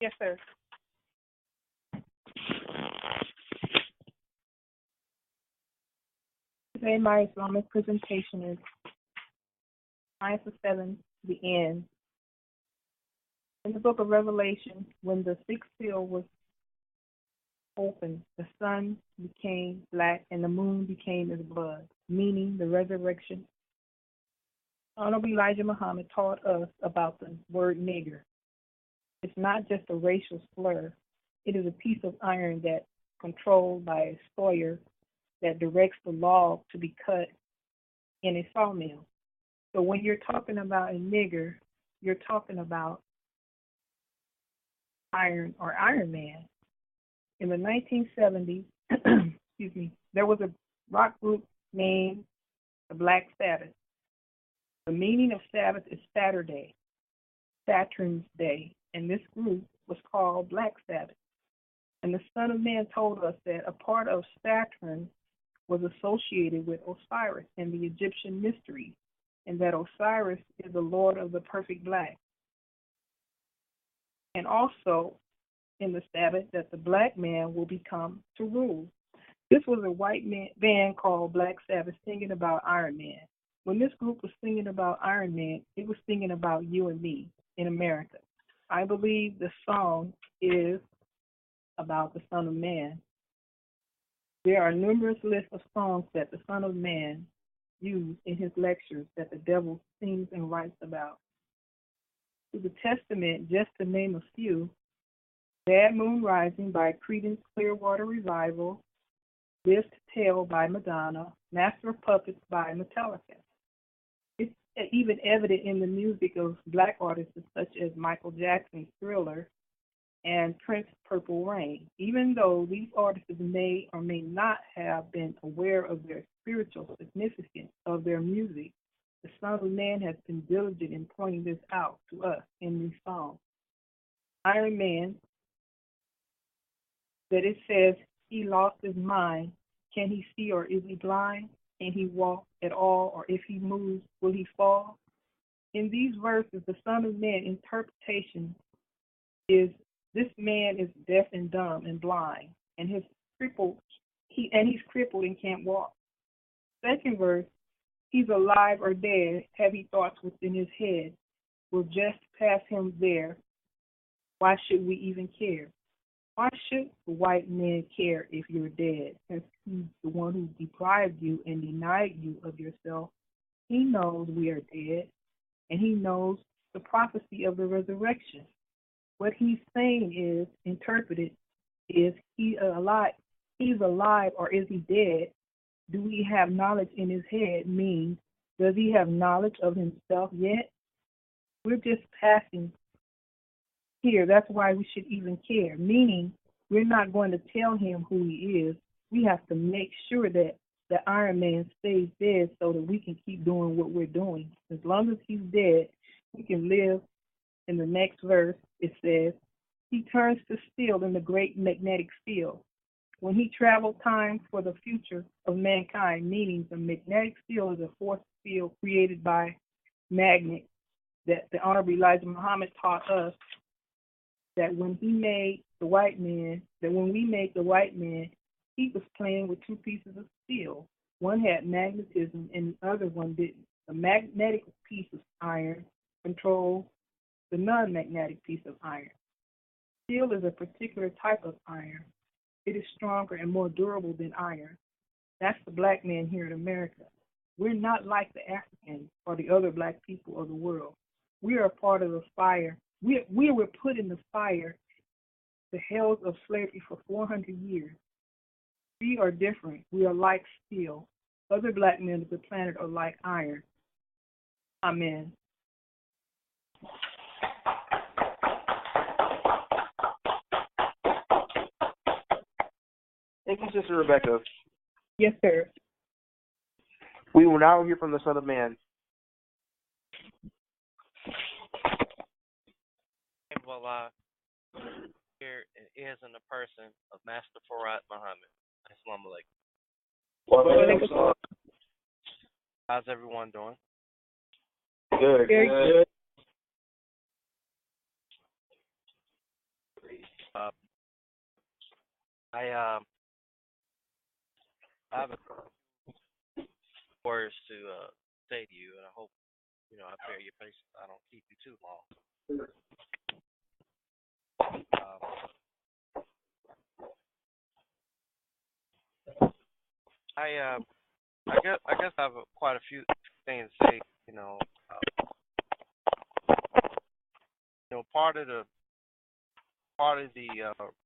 Yes, sir. Today, my Islamic presentation is Science of Seven, the End. In the book of Revelation, when the sixth seal was opened, the sun became black and the moon became as blood, meaning the resurrection. Honorable Elijah Muhammad taught us about the word nigger. It's not just a racial slur. It is a piece of iron that's controlled by a sawyer that directs the log to be cut in a sawmill. So when you're talking about a nigger, you're talking about Iron or Iron Man. In the 1970s, excuse me, there was a rock group named the Black Sabbath. The meaning of Sabbath is Saturday, Saturn's day, and this group was called Black Sabbath. And the Son of Man told us that a part of Saturn was associated with Osiris and the Egyptian mysteries, and that Osiris is the Lord of the perfect black. And also in the Sabbath that the black man will become to rule. This was a white band called Black Sabbath singing about Iron Man. When this group was singing about Iron Man, it was singing about you and me in America. I believe the song is about the Son of Man. There are numerous lists of songs that the Son of Man used in his lectures that the devil sings and writes about. To the Testament, just to name a few, Bad Moon Rising by Creedence Clearwater Revival, Live to Tell by Madonna, Master of Puppets by Metallica. It's even evident in the music of black artists such as Michael Jackson's Thriller and Prince's Purple Rain. Even though these artists may or may not have been aware of their spiritual significance of their music, the Son of Man has been diligent in pointing this out to us in these songs. Iron Man, that it says he lost his mind. Can he see or is he blind? Can he walk at all, or if he moves, will he fall? In these verses, the Son of Man interpretation is this man is deaf and dumb and blind, and he's crippled and can't walk. Second verse, he's alive or dead, heavy thoughts within his head. We'll just pass him there. Why should we even care? Why should the white man care if you're dead? Since he's the one who deprived you and denied you of yourself. He knows we are dead, and he knows the prophecy of the resurrection. What he's saying is, interpreted, is he alive? He's alive or is he dead? Do he have knowledge in his head? Means, does he have knowledge of himself yet? We're just passing here. That's why we should even care. Meaning, we're not going to tell him who he is. We have to make sure that the Iron Man stays dead so that we can keep doing what we're doing. As long as he's dead, we can live. In the next verse, it says, he turns to steel in the great magnetic field. When he traveled time for the future of mankind, meaning the magnetic field is a force field created by magnets that the Honorable Elijah Muhammad taught us that when he made the white man, that when we made the white man, he was playing with two pieces of steel. One had magnetism and the other one didn't. The magnetic piece of iron controls the non-magnetic piece of iron. Steel is a particular type of iron. It is stronger and more durable than iron. That's the black man here in America. We're not like the Africans or the other black people of the world. We are a part of the fire. We were put in the fire, the hells of slavery for 400 years. We are different. We are like steel. Other black men of the planet are like iron. Amen. Thank you, Sister Rebecca. Yes, sir. We will now hear from the Son of Man. Well, here is in the person of Master Farad Muhammad. Assalamu alaikum. How's everyone doing? Good. Very good. Uh, I I have a words to say to you, and I hope I bear your patience. I don't keep you too long. Um, I I guess I have quite a few things to say. Part of the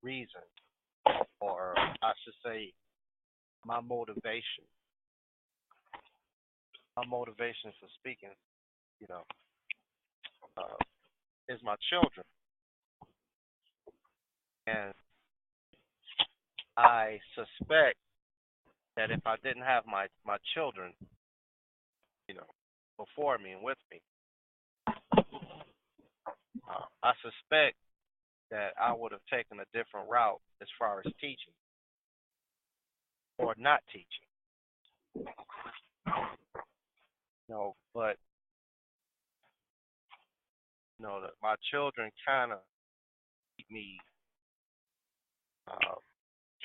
reason, or I should say, my motivation, for speaking, you know, uh, is my children, and I suspect that if I didn't have my children, you know, before me and with me, I suspect that I would have taken a different route as far as teaching or not teaching. But that my children kind of keep me uh,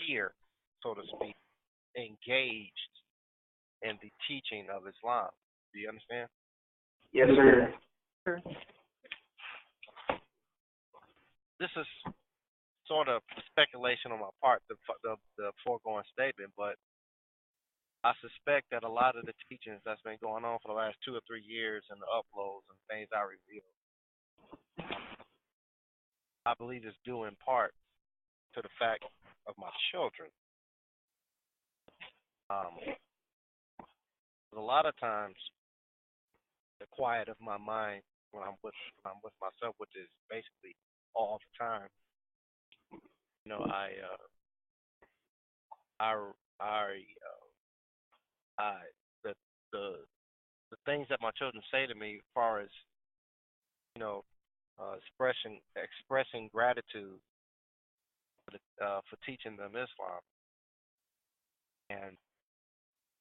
here, so to speak, engaged in the teaching of Islam. Do you understand? Yes, sir. Sure. This is sort of speculation on my part, the foregoing statement, but I suspect that a lot of the teachings that's been going on for the last 2 or 3 years and the uploads and things I reveal, I believe is due in part to the fact of my children. A lot of times, the quiet of my mind when I'm with myself, which is basically all the time. I I I I the the the things that my children say to me, as far as expressing gratitude for teaching them Islam, and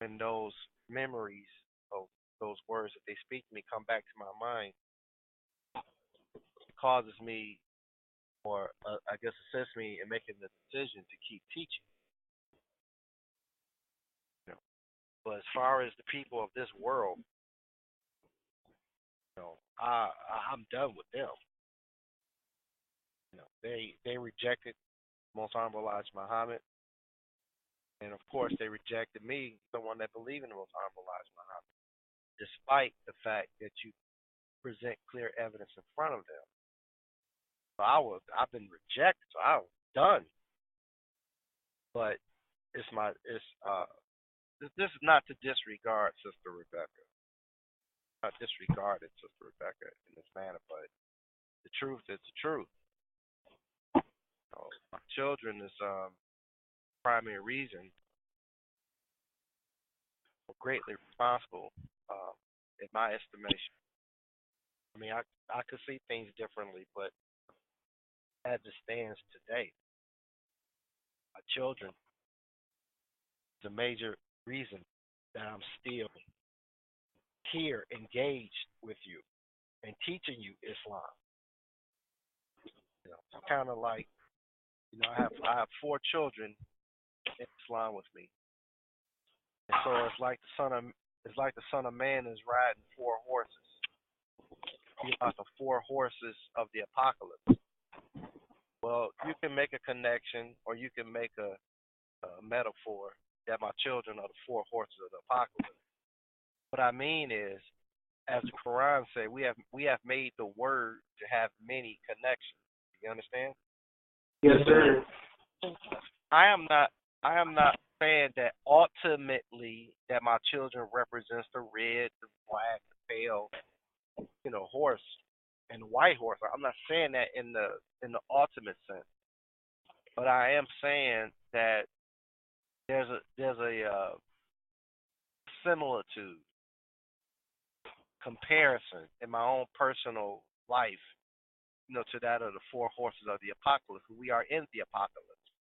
when those memories of those words that they speak to me come back to my mind, it causes me, or I guess assists me in making the decision to keep teaching. You know. But as far as the people of this world, I'm done with them. They rejected Most Honorable Elijah Muhammad, and of course they rejected me, someone that believed in the Most Honorable Elijah Muhammad, despite the fact that you present clear evidence in front of them. So I've been rejected, so I was done. But this is not to disregard Sister Rebecca. Not disregarded Sister Rebecca in this manner, but the truth is the truth. My children is primary reason, or greatly responsible, in my estimation. I mean, I could see things differently, but as it stands today, my children is a major reason that I'm still here, engaged with you and teaching you Islam. It's kind of like, I have 4 children in Islam with me, and so it's like the Son of Man is riding 4 horses. He's like the 4 horses of the apocalypse. Well, you can make a connection, or you can make a metaphor that my children are the 4 horses of the apocalypse. What I mean is, as the Quran says, we have made the word to have many connections. You understand? Yes, sir. I am not saying that ultimately that my children represents the red, the black, the pale, horse and the white horse. I'm not saying that in the ultimate sense, but I am saying that there's a similitude, comparison in my own personal life, to that of the 4 horses of the apocalypse. We are in the apocalypse.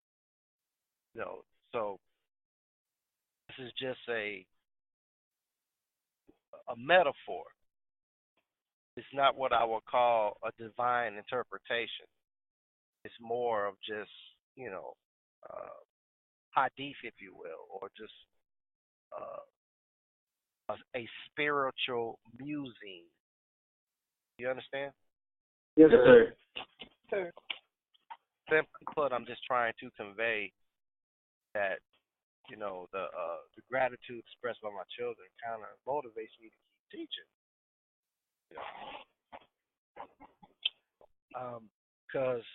So this is just a metaphor. It's not what I would call a divine interpretation. It's more of just, you know, hadith, if you will, or just a spiritual musing. You understand? Yes, sir. Sir. Simply put, I'm just trying to convey that, you know, the gratitude expressed by my children kind of motivates me to keep teaching. You know, because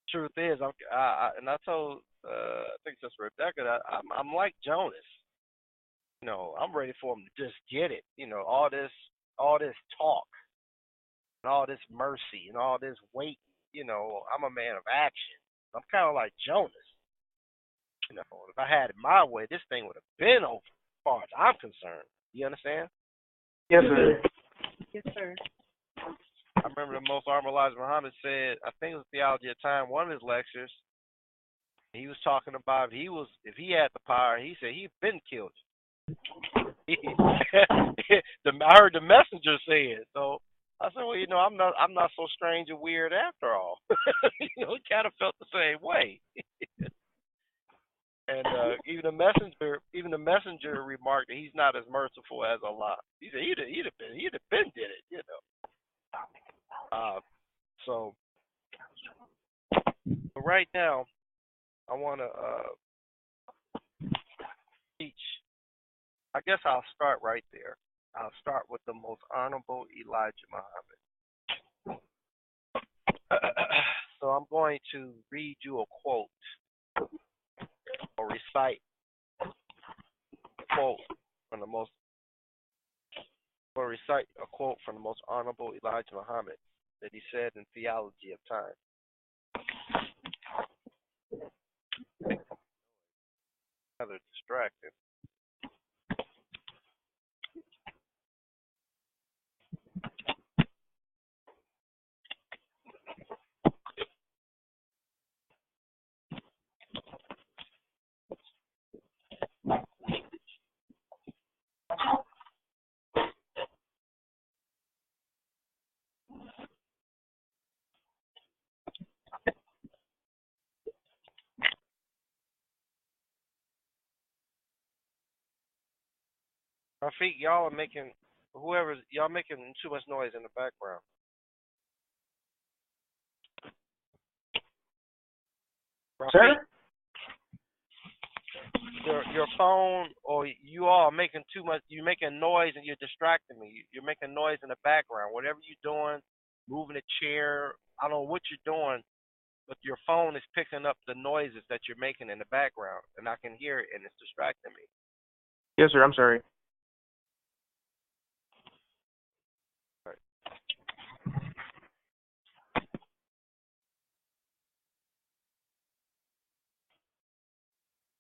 truth is, and I told I think just Rebecca that I'm like Jonas. You know, I'm ready for him to just get it. You know, all this talk and all this mercy and all this weight. You know, I'm a man of action. I'm kind of like Jonas. You know, if I had it my way, this thing would have been over as far as I'm concerned. You understand? Yes, sir. Yes, sir. I remember the most honorable Elijah Muhammad said, I think it was Theology of Time, one of his lectures, he was talking about if he had the power, he said he'd been killed. I heard the messenger say it. So I said, well, you know, I'm not so strange and weird after all. You know, he kind of felt the same way. And even the messenger remarked that he's not as merciful as Allah. He said he'd have been did it, you know. So but right now, I want to teach. I guess I'll start right there. I'll start with the most honorable Elijah Muhammad. So I'm going to read you a quote or recite a quote from the most honorable Elijah Muhammad that he said in Theology of Time. Rather distracted. Rafiq, y'all making too much noise in the background. Rafiq, Sir? your phone or you all are making too much. You're making noise and you're distracting me. You're making noise in the background. Whatever you're doing, moving a chair, I don't know what you're doing, but your phone is picking up the noises that you're making in the background, and I can hear it, and it's distracting me. Yes, sir. I'm sorry.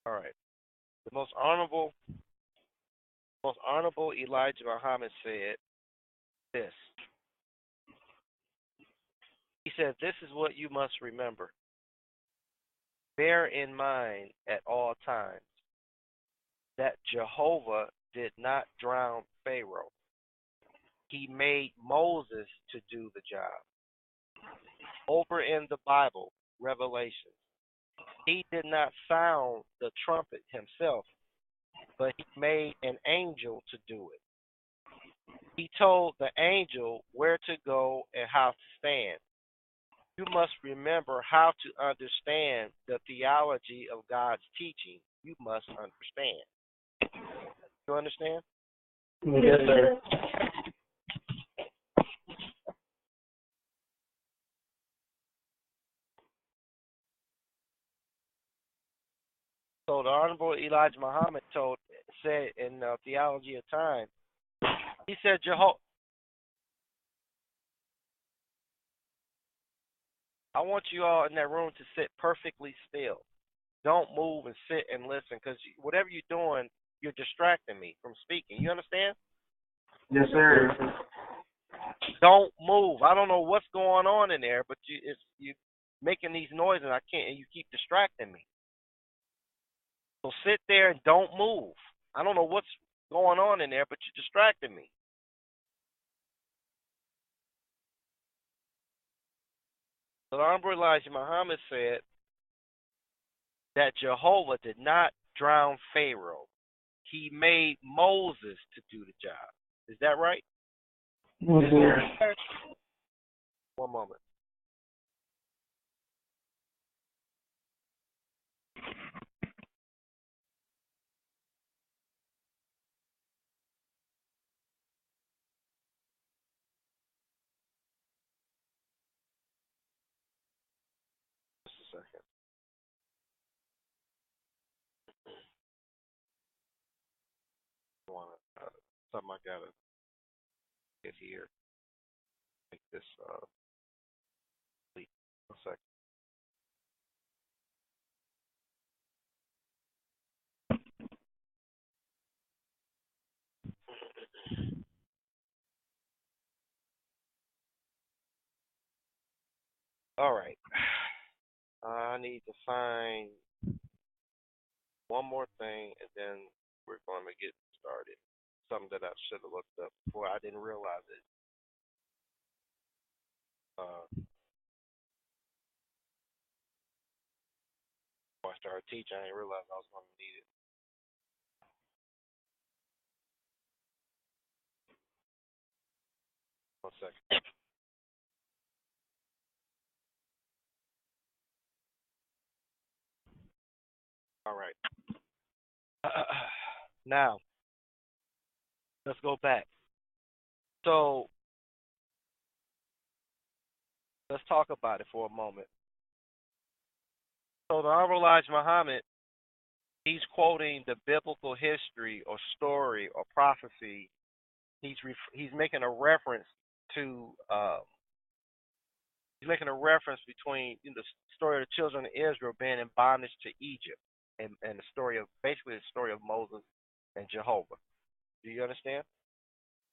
All right. The most honorable Elijah Muhammad said this. He said, "This is what you must remember. Bear in mind at all times that Jehovah did not drown Pharaoh. He made Moses to do the job. Over in the Bible, Revelation, he did not sound the trumpet himself, but he made an angel to do it. He told the angel where to go and how to stand. You must remember how to understand the theology of God's teaching. You must understand." You understand? Yes, sir. So the Honorable Elijah Muhammad said in Theology of Time, he said, I want you all in that room to sit perfectly still. Don't move and sit and listen, because whatever you're doing, you're distracting me from speaking. You understand? Yes, sir. Don't move. I don't know what's going on in there, but you making these noises, and you keep distracting me. So sit there and don't move. I don't know what's going on in there, but you're distracting me. The Honorable Elijah Muhammad said that Jehovah did not drown Pharaoh. He made Moses to do the job. Is that right? Yes, sir. One moment. Just a second. Something I gotta get here. Make this complete. One second. All right. I need to find one more thing, and then we're going to get started. Something that I should have looked up before. I didn't realize it. Before I started teaching, I didn't realize I was going to need it. One second. All right. Now, let's go back. So, let's talk about it for a moment. So, the Honorable Elijah Muhammad, he's quoting the biblical history or story or prophecy. He's making a reference to between the story of the children of Israel being in bondage to Egypt and the story of basically the story of Moses and Jehovah. Do you understand?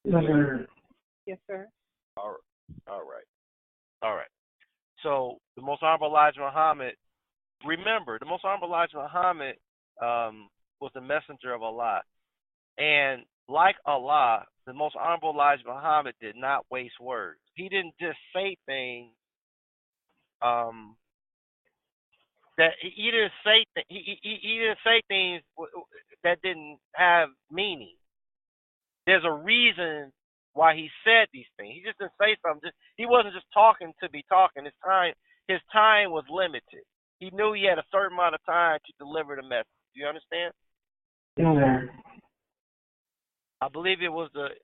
Yes, sir. Yes, sir. All right. So the Most Honorable Elijah Muhammad, remember, the Most Honorable Elijah Muhammad was the messenger of Allah. And like Allah, the Most Honorable Elijah Muhammad did not waste words. He didn't just say things that he didn't say he didn't say things that didn't have meaning. There's a reason why he said these things. He just didn't say something. He wasn't just talking to be talking. His time was limited. He knew he had a certain amount of time to deliver the message. Do you understand? Yes, I believe it was the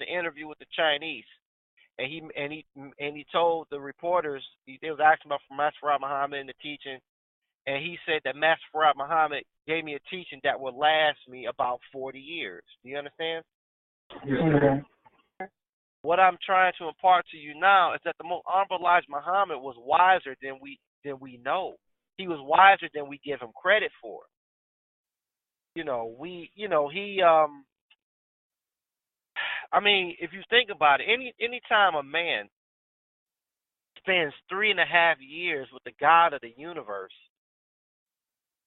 interview with the Chinese, and he told the reporters, they was asking about Master Farad Muhammad and the teaching, and he said that Master Farad Muhammad gave me a teaching that would last me about 40 years. Do you understand? yes, sir. What I'm trying to impart to you now is that the Most Honorable Elijah Muhammad was wiser than we know. He was wiser than we give him credit for. I mean, if you think about it, any time a man spends 3.5 years with the God of the universe,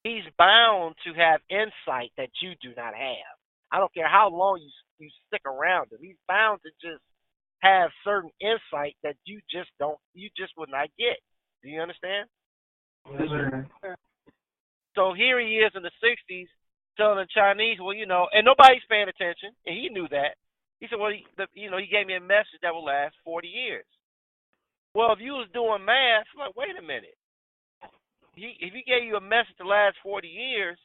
he's bound to have insight that you do not have. I don't care how long you stick around him. He's bound to just have certain insight that you just would not get. Do you understand? Yes, sir. So here he is in the 60s telling the Chinese, well, and nobody's paying attention, and he knew that. He said, well, he gave me a message that will last 40 years. Well, if you was doing math, I'm like, wait a minute. If he gave you a message to last 40 years,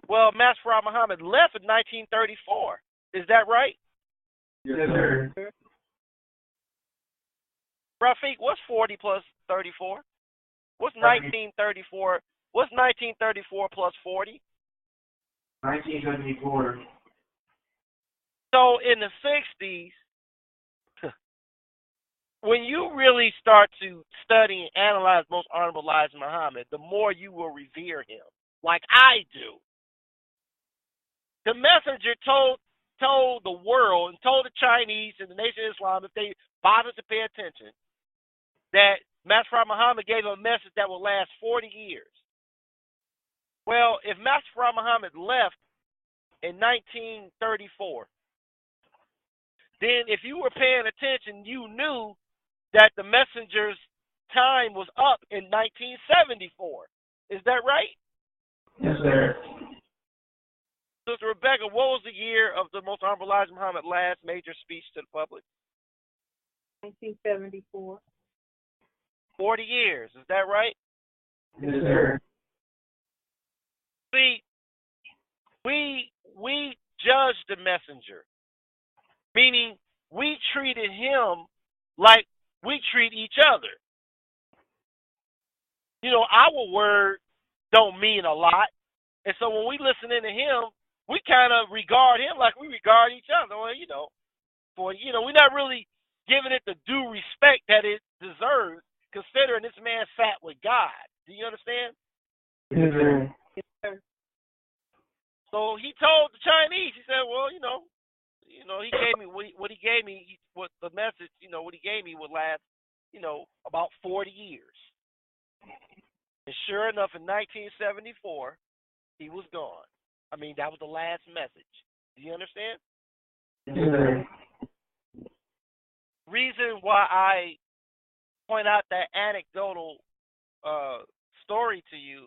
well, Master Farad Muhammad left in 1934. Is that right? Yes, sir. Rafiq, what's 40 plus 34? What's 1934? What's 1934 plus 40? 1974. So in the 60s, when you really start to study and analyze Most Honorable Elijah Muhammad, the more you will revere him, like I do. The messenger told the world and told the Chinese and the Nation of Islam, if they bothered to pay attention, that Master Farad Muhammad gave him a message that will last 40 years. Well, if Master Farad Muhammad left in 1934, then if you were paying attention, you knew that the messenger's time was up in 1974. Is that right? Yes, sir. Sister Rebecca, what was the year of the Most Honorable Elijah Muhammad's last major speech to the public? 1974. 40 years. Is that right? Yes, sir. See, we judged the messenger, meaning we treated him like we treat each other. You know, our word don't mean a lot. And so when we listen to him, we kind of regard him like we regard each other. Well, we're not really giving it the due respect that it deserves, considering this man sat with God. Do you understand? Yes, sir. Yes, sir. So he told the Chinese, he said, well, he gave me what he gave me, what the message, what he gave me would last, about 40 years. And sure enough, in 1974, he was gone. I mean, that was the last message. Do you understand? Yes, sir. Reason why I point out that anecdotal story to you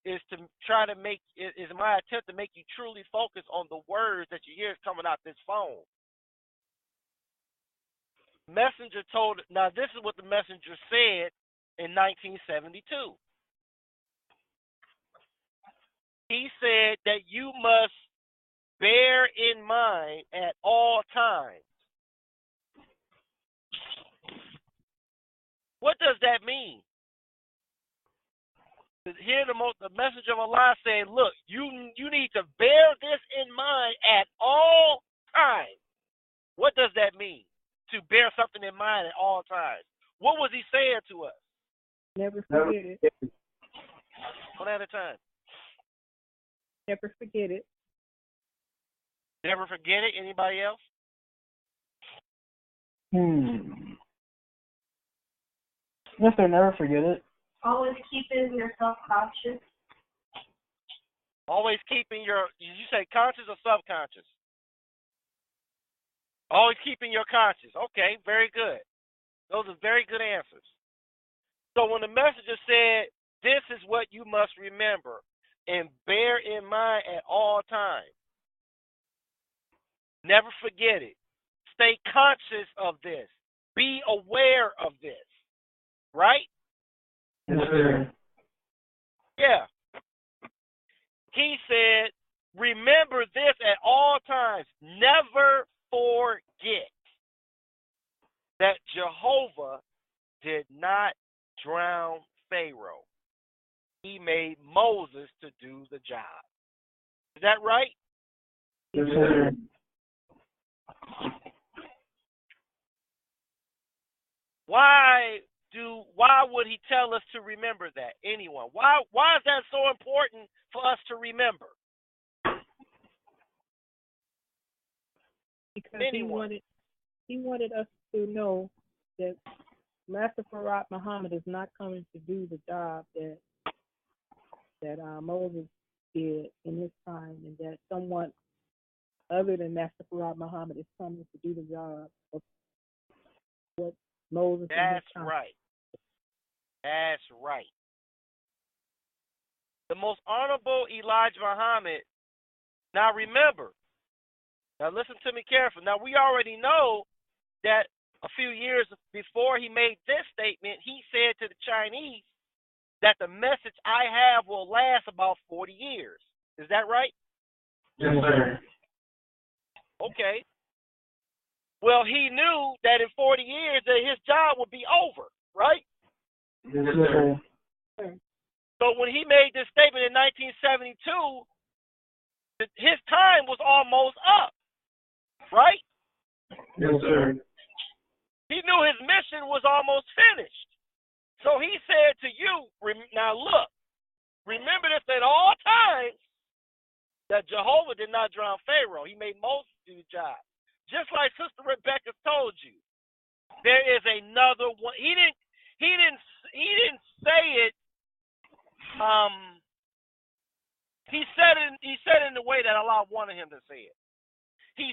is to try to is my attempt to make you truly focus on the words that you hear coming out this phone. Messenger now this is what the messenger said in 1972. He said that you must bear in mind at all times. What does that mean? Here the message of Allah saying, look, you need to bear this in mind at all times. What does that mean? To bear something in mind at all times. What was he saying to us? Never forget it. One at a time. Never forget it. Never forget it. Anybody else? Yes, sir. Never forget it. Always keeping yourself conscious. Always keeping did you say conscious or subconscious? Always keeping your conscious. Okay, very good. Those are very good answers. So when the messenger said, this is what you must remember and bear in mind at all times. Never forget it. Stay conscious of this. Be aware of this. Right? Yes, sir. Yeah. He said, remember this at all times. Never forget that Jehovah did not drown Pharaoh. He made Moses to do the job. Is that right? Yes, sir. Why would he tell us to remember that? Anyone? Why is that so important for us to remember? Because Anyone? he wanted us to know that Master Farad Muhammad is not coming to do the job that Moses did in his time, and that someone other than Master Farad Muhammad is coming to do the job of what Moses did. That's right. That's right. The most honorable Elijah Muhammad. Now remember. Now listen to me carefully. Now we already know that a few years before he made this statement, he said to the Chinese that the message I have will last about 40 years. Is that right? Yes, sir. Okay. Well, he knew that in 40 years that his job would be over, right? Yes, sir. So when he made this statement in 1972, his time was almost up, right? Yes, sir. He knew his mission was almost finished. So he said to you, now look, remember this at all times, that Jehovah did not drown Pharaoh. He made Moses do the job. Just like Sister Rebecca told you, there is another one. He didn't say it. He said it in the way that Allah wanted him to say it. He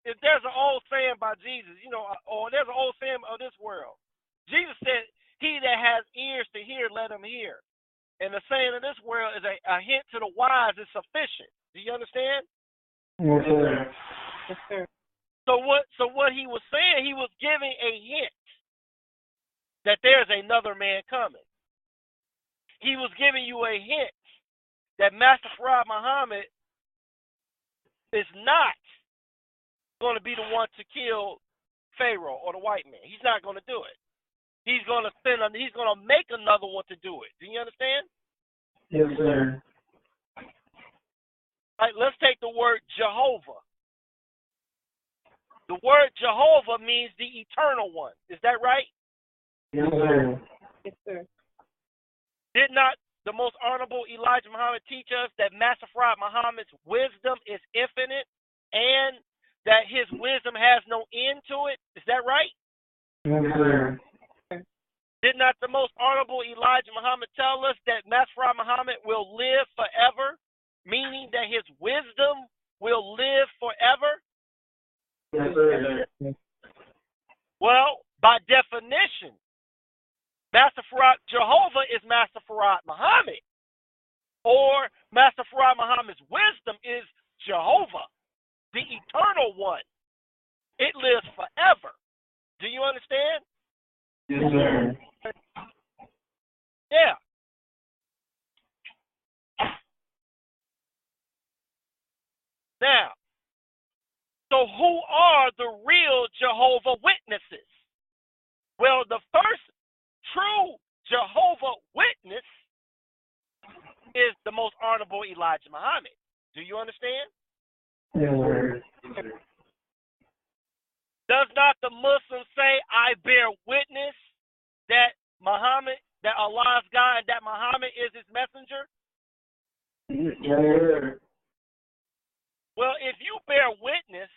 if there's an old saying by Jesus, or there's an old saying of this world. Jesus said, "He that has ears to hear, let him hear." And the saying of this world is a hint to the wise is sufficient. Do you understand? Yes, sir. Yes, sir. So what he was saying, he was giving a hint that there's another man coming. He was giving you a hint that Master Farad Muhammad is not going to be the one to kill Pharaoh or the white man. He's not going to do it. He's going to make another one to do it. Do you understand? Yes, sir. All right, let's take the word Jehovah. The word Jehovah means the eternal one. Is that right? Yes, sir. Yes, sir. Did not the most honorable Elijah Muhammad teach us that Master Farad Muhammad's wisdom is infinite and that his wisdom has no end to it? Is that right? Yes, sir. Did not the most honorable Elijah Muhammad tell us that Master Farad Muhammad will live forever, meaning that his wisdom will live forever? Yes, sir. Well, by definition, Master Farad Jehovah is Master Farad Muhammad, or Master Farad Muhammad's wisdom is Jehovah, the eternal one. It lives forever. Do you understand? Yes, sir. Yeah. Now, so who are the real Jehovah Witnesses? Well, the first true Jehovah Witness is the most honorable Elijah Muhammad. Do you understand? Yes, sir. Does not the Muslim say, "I bear witness that Muhammad, that Allah is God, and that Muhammad is his messenger"? Yes, sir. Well, if you bear witness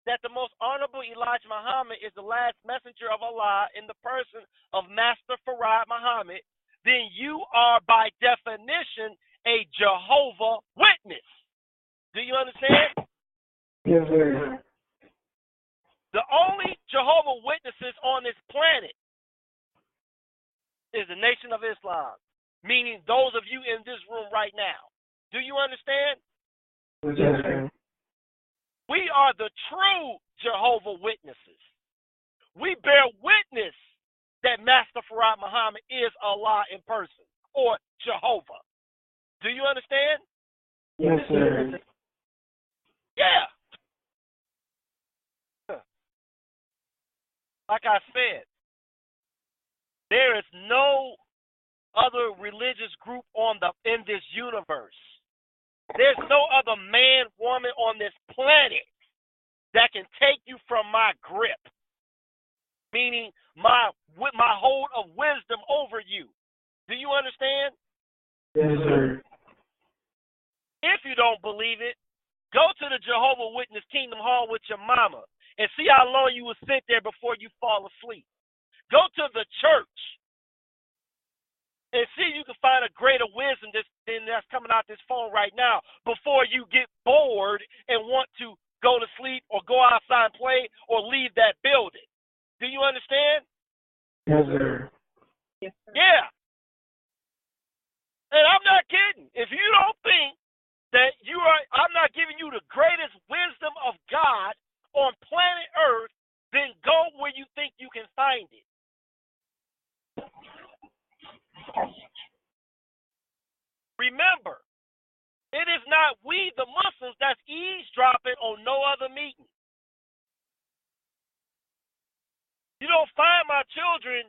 that the most honorable Elijah Muhammad is the last messenger of Allah in the person of Master Farad Muhammad, then you are by definition a Jehovah Witness. Do you understand? Yes, sir. The only Jehovah Witnesses on this planet is the Nation of Islam, meaning those of you in this room right now. Do you understand? Yes, sir. We are the true Jehovah Witnesses. We bear witness that Master Farad Muhammad is Allah in person, or Jehovah. Do you understand? Yes, sir. Yeah. Like I said, there is no other religious group in this universe. There's no other man, woman on this planet that can take you from my grip, meaning my hold of wisdom over you. Do you understand? Yes, sir. If you don't believe it, go to the Jehovah Witness Kingdom Hall with your mama and see how long you will sit there before you fall asleep. Go to the church and see if you can find a greater wisdom than that's coming out this phone right now before you get bored and want to go to sleep or go outside and play or leave that building. Do you understand? Yes, sir. Yes, sir. Yeah. And I'm not kidding. If you don't think that I'm not giving you the greatest wisdom of God on planet Earth, then go where you think you can find it. Remember, it is not we, the Muslims, that's eavesdropping on no other meeting. You don't find my children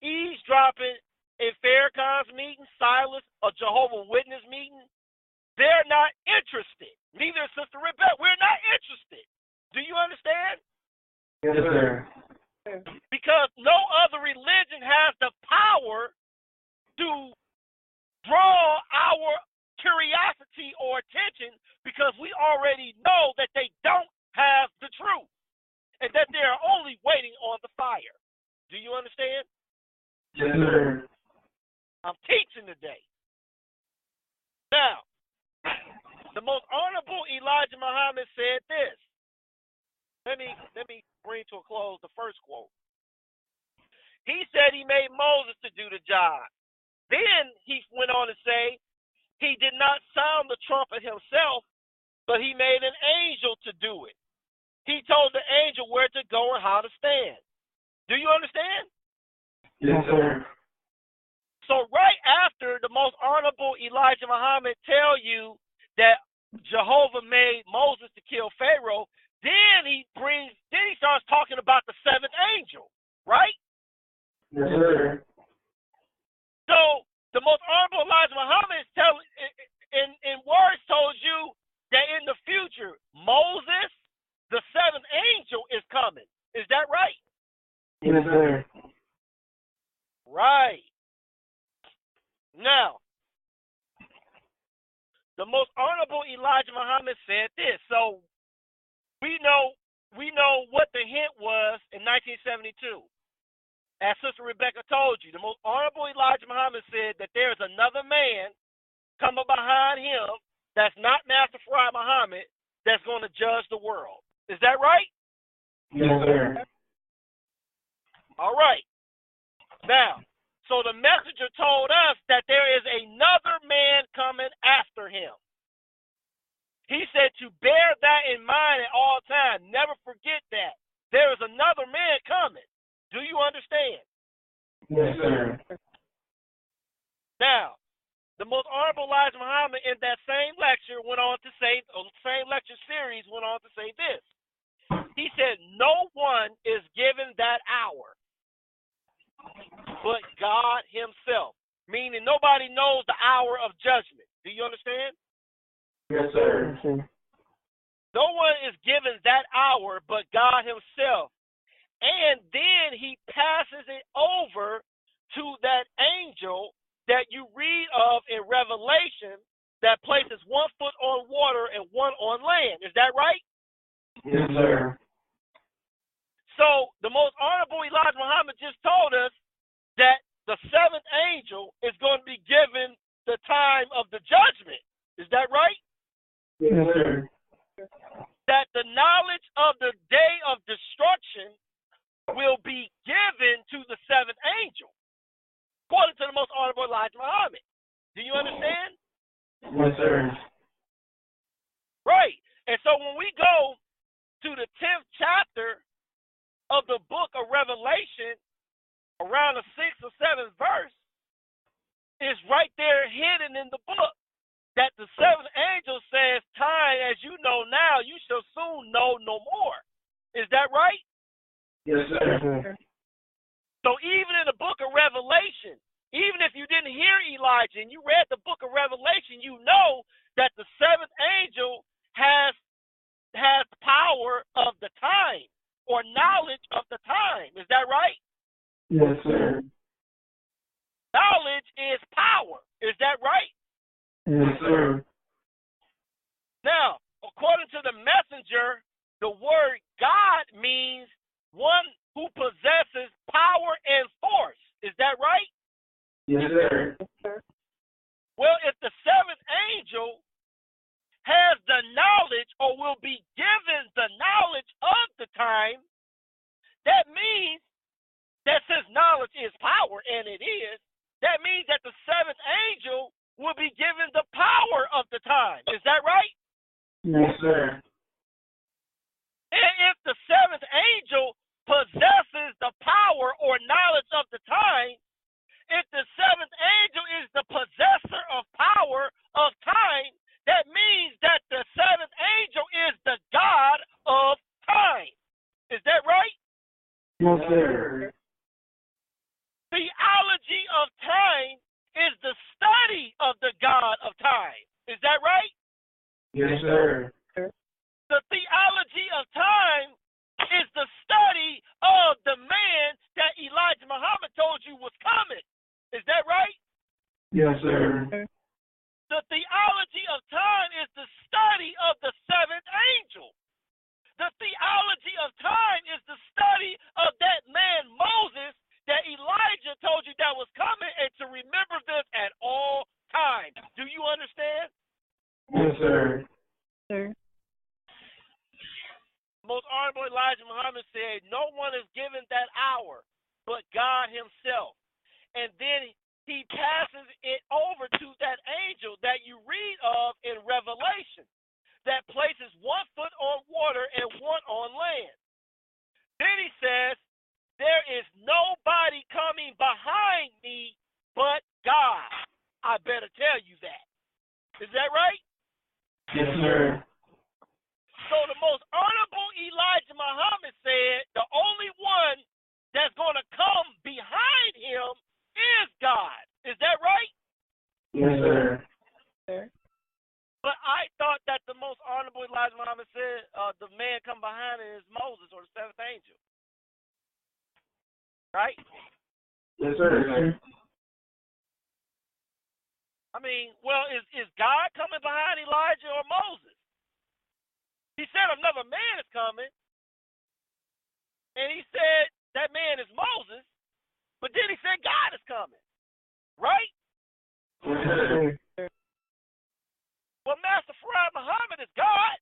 eavesdropping in Farrakhan's meeting, Silas, or Jehovah's Witness meeting. They're not interested. Neither is Sister Rebecca. We're not interested. Do you understand? Yes, sir. Because no other religion has the power to draw our curiosity or attention, because we already know that they don't have the truth and that they are only waiting on the fire. Do you understand? Yes, sir. I'm teaching today. Now, the most honorable Elijah Muhammad said this: Let me bring to a close the first quote. He said he made Moses to do the job. Then he went on to say he did not sound the trumpet himself, but he made an angel to do it. He told the angel where to go and how to stand. Do you understand? Yes, sir. So right after the most honorable Elijah Muhammad tell you that Jehovah made Moses to kill Pharaoh, then he starts talking about the seventh angel, right? Yes, sir. So the most honorable Elijah Muhammad in words told you that in the future Moses, the seventh angel, is coming. Is that right? Yes, sir. Right. Now, the most honorable Elijah Muhammad said this. So we know what the hint was in 1972. As Sister Rebecca told you, the most honorable Elijah Muhammad said that there is another man coming behind him that's not Master Farad Muhammad that's going to judge the world. Is that right? Yes, sir. All right. Now, so the messenger told us that there is another man coming after him. He said to bear that in mind at all times. Never forget that. There is another man coming. Do you understand? Yes, sir. Now, the most honorable Elijah Muhammad in that same lecture went on to say, same lecture series went on to say this. He said, no one is given that hour but God himself. Meaning nobody knows the hour of judgment. Do you understand? Yes, sir. No one is given that hour but God himself. And then he passes it over to that angel that you read of in Revelation that places 1 foot on water and 1 on land. Is that right? Yes, sir. So the most honorable Elijah Muhammad just told us that the seventh angel is going to be given the time of the judgment. Is that right? Yes, sir. That the knowledge of the day of destruction will be given to the seventh angel, according to the most honorable Elijah Muhammad. Do you understand? Yes, sir. Right. And so when we go to the 10th chapter of the book of Revelation, around the 6th or 7th verse, is right there hidden in the book that the seventh angel says, time as you know now, you shall soon know no more. Is that right? Yes, sir. So even in the book of Revelation, even if you didn't hear Elijah and you read the book of Revelation, you know that the seventh angel has power of the time or knowledge of the time. Is that right? Yes, sir. Knowledge is power. Is that right? Yes, sir. Now, according to the messenger, the word God means one who possesses power and force. Is that right? Yes, sir. Well, if the seventh angel has the knowledge or will be given the knowledge of the time, that means that since knowledge is power, and it is, that means that the seventh angel will be given the power of the time. Is that right? Yes, sir. And if the seventh angel possesses the power or knowledge of the time, if the seventh angel is the possessor of power of time, that means that the seventh angel is the God of time. Is that right? Yes, sir. Theology of time is the study of the God of time. Is that right? Yes, sir. The theology of time is the study of the man that Elijah Muhammad told you was coming. Is that right? Yes, sir. The theology of time is the study of the seventh angel. The theology of time is the study of that man Moses that Elijah told you that was coming, and to remember this at all times. Do you understand? Yes, sir. Sir. Most honorable God himself. And then he passes it over to that angel that you read of in Revelation that places 1 foot on water and 1 on land. Then he says, there is nobody coming behind me but God. I better tell you that. Is that right? Yes, sir. So the most honorable Elijah Muhammad said the only one that's going to come behind him is God. Is that right? Yes, sir. But I thought that the most honorable Elijah Muhammad said the man come behind him is Moses or the 7th angel. Right? Yes, sir. I mean, well, is God coming behind Elijah or Moses? He said another man is coming. And he said that man is Moses. But then he said God is coming. Right? Yes, sir. Well, Master Farad Muhammad is God.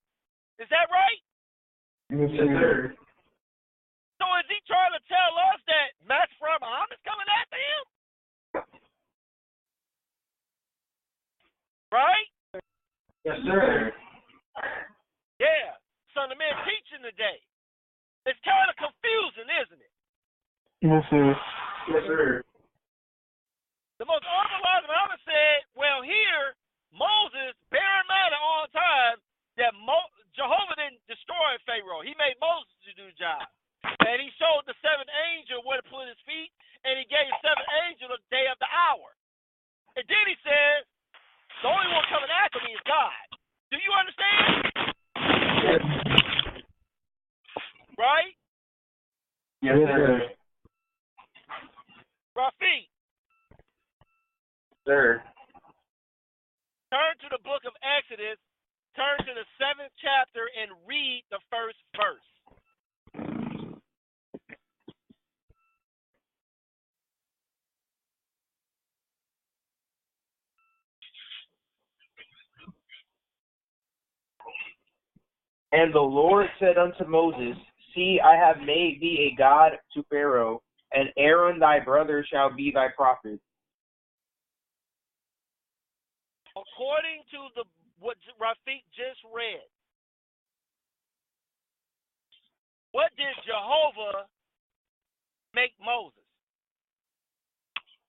Is that right? Yes, sir. So is he trying to tell us that Master Farad Muhammad is coming after him? Right? Yes, sir. Yeah. Son of Man teaching today. It's kind of confusing, isn't it? Yes, sir. Yes, sir. The most honorable Elijah Muhammad said, well, here, Moses, bear in mind at all times that Jehovah didn't destroy Pharaoh. He made Moses to do the job. And he showed the 7th angel where to put his feet, and he gave the 7th angel the day of the hour. And then he says, the only one coming after me is God. Do you understand? Yes. Right? Yes, sir. Rafiq, Sir. turn to the book of Exodus, turn to the 7th chapter, and read the first verse. And the Lord said unto Moses, See, I have made thee a god to Pharaoh, and Aaron thy brother shall be thy prophet. According to what Rafiq just read, what did Jehovah make Moses?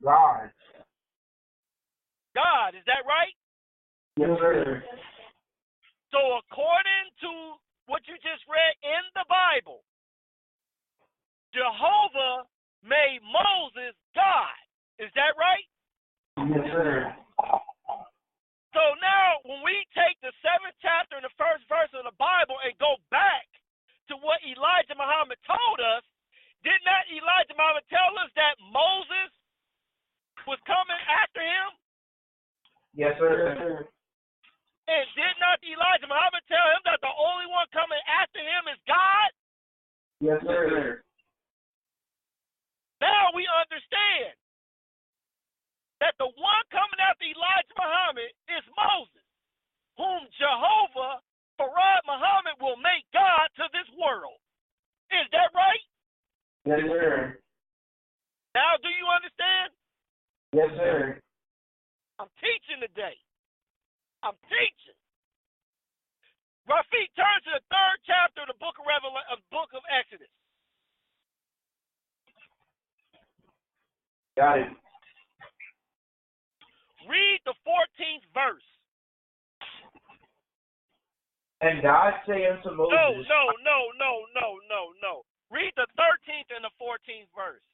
God. God, is that right? Yes, sir. So according to what you just read in the Bible, Jehovah made Moses God. Is that right? Yes, sir. So now when we take the 7th chapter and the first verse of the Bible and go back to what Elijah Muhammad told us, did not Elijah Muhammad tell us that Moses was coming after him? Yes, sir. And did not Elijah Muhammad tell him that the only one coming after him is God? Yes, sir. Now we understand that the one coming after Elijah Muhammad is Moses, whom Jehovah, Farad Muhammad, will make God to this world. Is that right? Yes, sir. Now do you understand? Yes, sir. I'm teaching today. I'm teaching. Rafiq, turn to the 3rd chapter of the book of Exodus. Got it. Read the 14th verse. And God say unto Moses, No. Read the 13th and the 14th verse.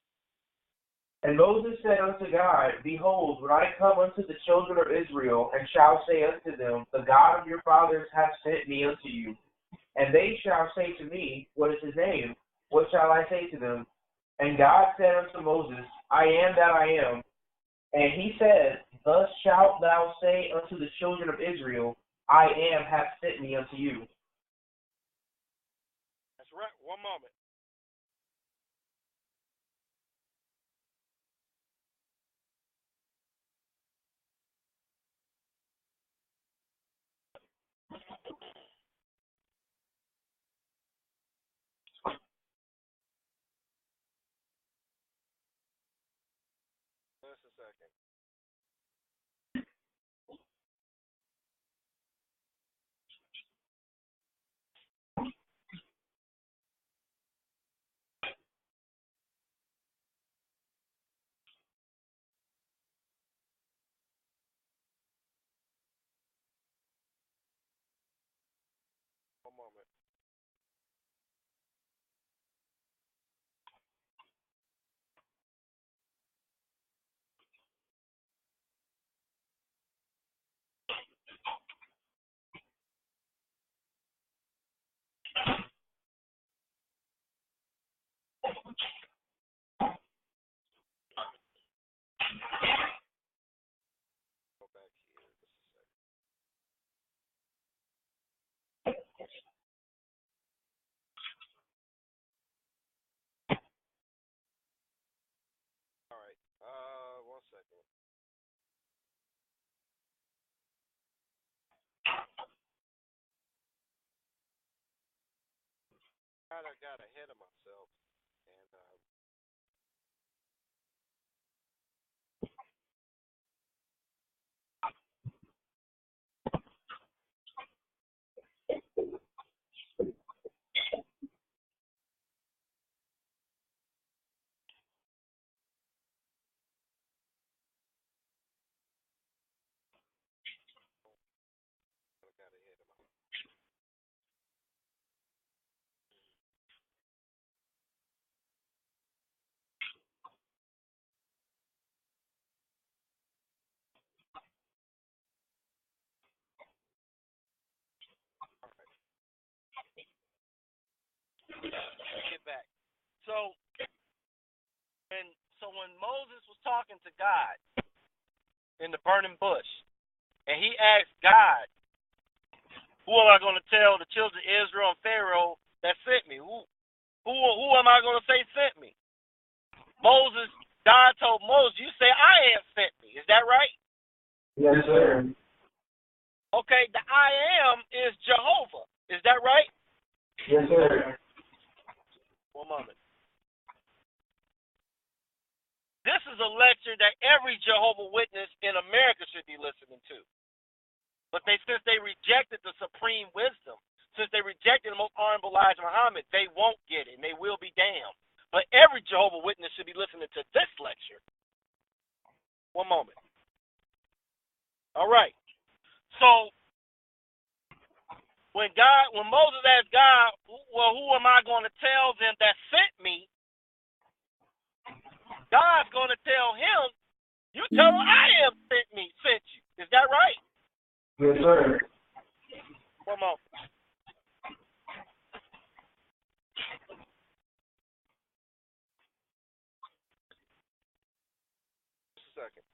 And Moses said unto God, Behold, when I come unto the children of Israel, and shall say unto them, The God of your fathers hath sent me unto you. And they shall say to me, What is his name? What shall I say to them? And God said unto Moses, I am that I am. And he said, Thus shalt thou say unto the children of Israel, I am hath sent me unto you. That's right. One moment. a second. One moment. Go back here. Just a second. All right. 1 second. Kind of got ahead of myself, and got ahead of myself. All right. Let's get back. So when Moses was talking to God in the burning bush, and he asked God, "Who am I going to tell the children of Israel and Pharaoh that sent me? Who am I going to say sent me?" God told Moses, "You say I am sent me." Is that right? Yes, sir. Okay, the I am is Jehovah. Is that right? Yes, sir. 1 moment. This is a lecture that every Jehovah's Witness in America should be listening to. But since they rejected the supreme wisdom, since they rejected the most honorable Elijah Muhammad, they won't get it, and they will be damned. But every Jehovah's Witness should be listening to this lecture. 1 moment. All right. So when Moses asked God, "Well, who am I going to tell them that sent me?" God's going to tell him, "You tell them I am sent you." Is that right? Yes, sir. 1 moment. Just a second.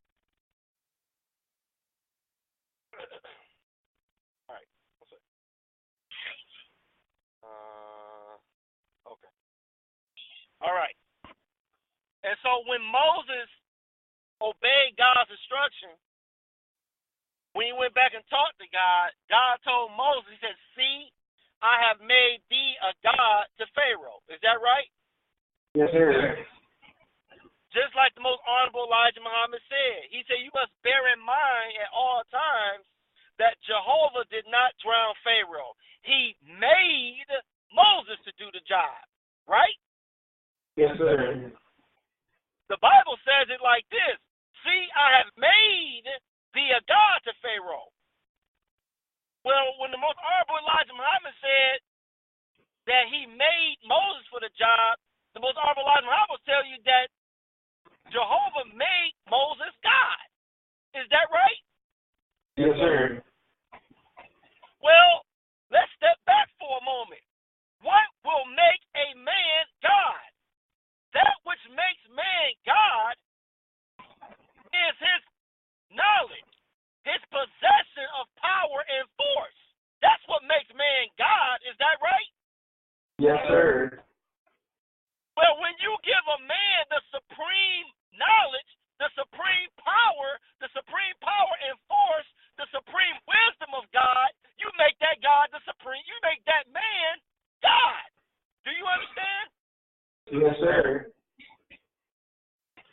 All right. 1 second. Okay. All right. And so when Moses obeyed God's instruction, when he went back and talked to God, God told Moses, he said, "See, I have made thee a god to Pharaoh." Is that right? Yes, sir. Just like the most honorable Elijah Muhammad said. He said, "You must bear in mind at all times that Jehovah did not drown Pharaoh. He made Moses to do the job." Right? Yes, sir. The Bible says it like this: "See, I have made thee a god to Pharaoh." Well, when the most honorable Elijah Muhammad said that he made Moses for the job, the most honorable Elijah Muhammad will tell you that Jehovah made Moses God. Is that right? Yes, sir. Well, let's step back for a moment. What will make a man God? That which makes man God is his knowledge, his possession of power and force. That's what makes man God. Is that right? Yes, sir. Well, when you give a man the supreme knowledge, the supreme power and force, the supreme wisdom of God, you make that God the supreme. You make that man God. Do you understand? Yes, sir.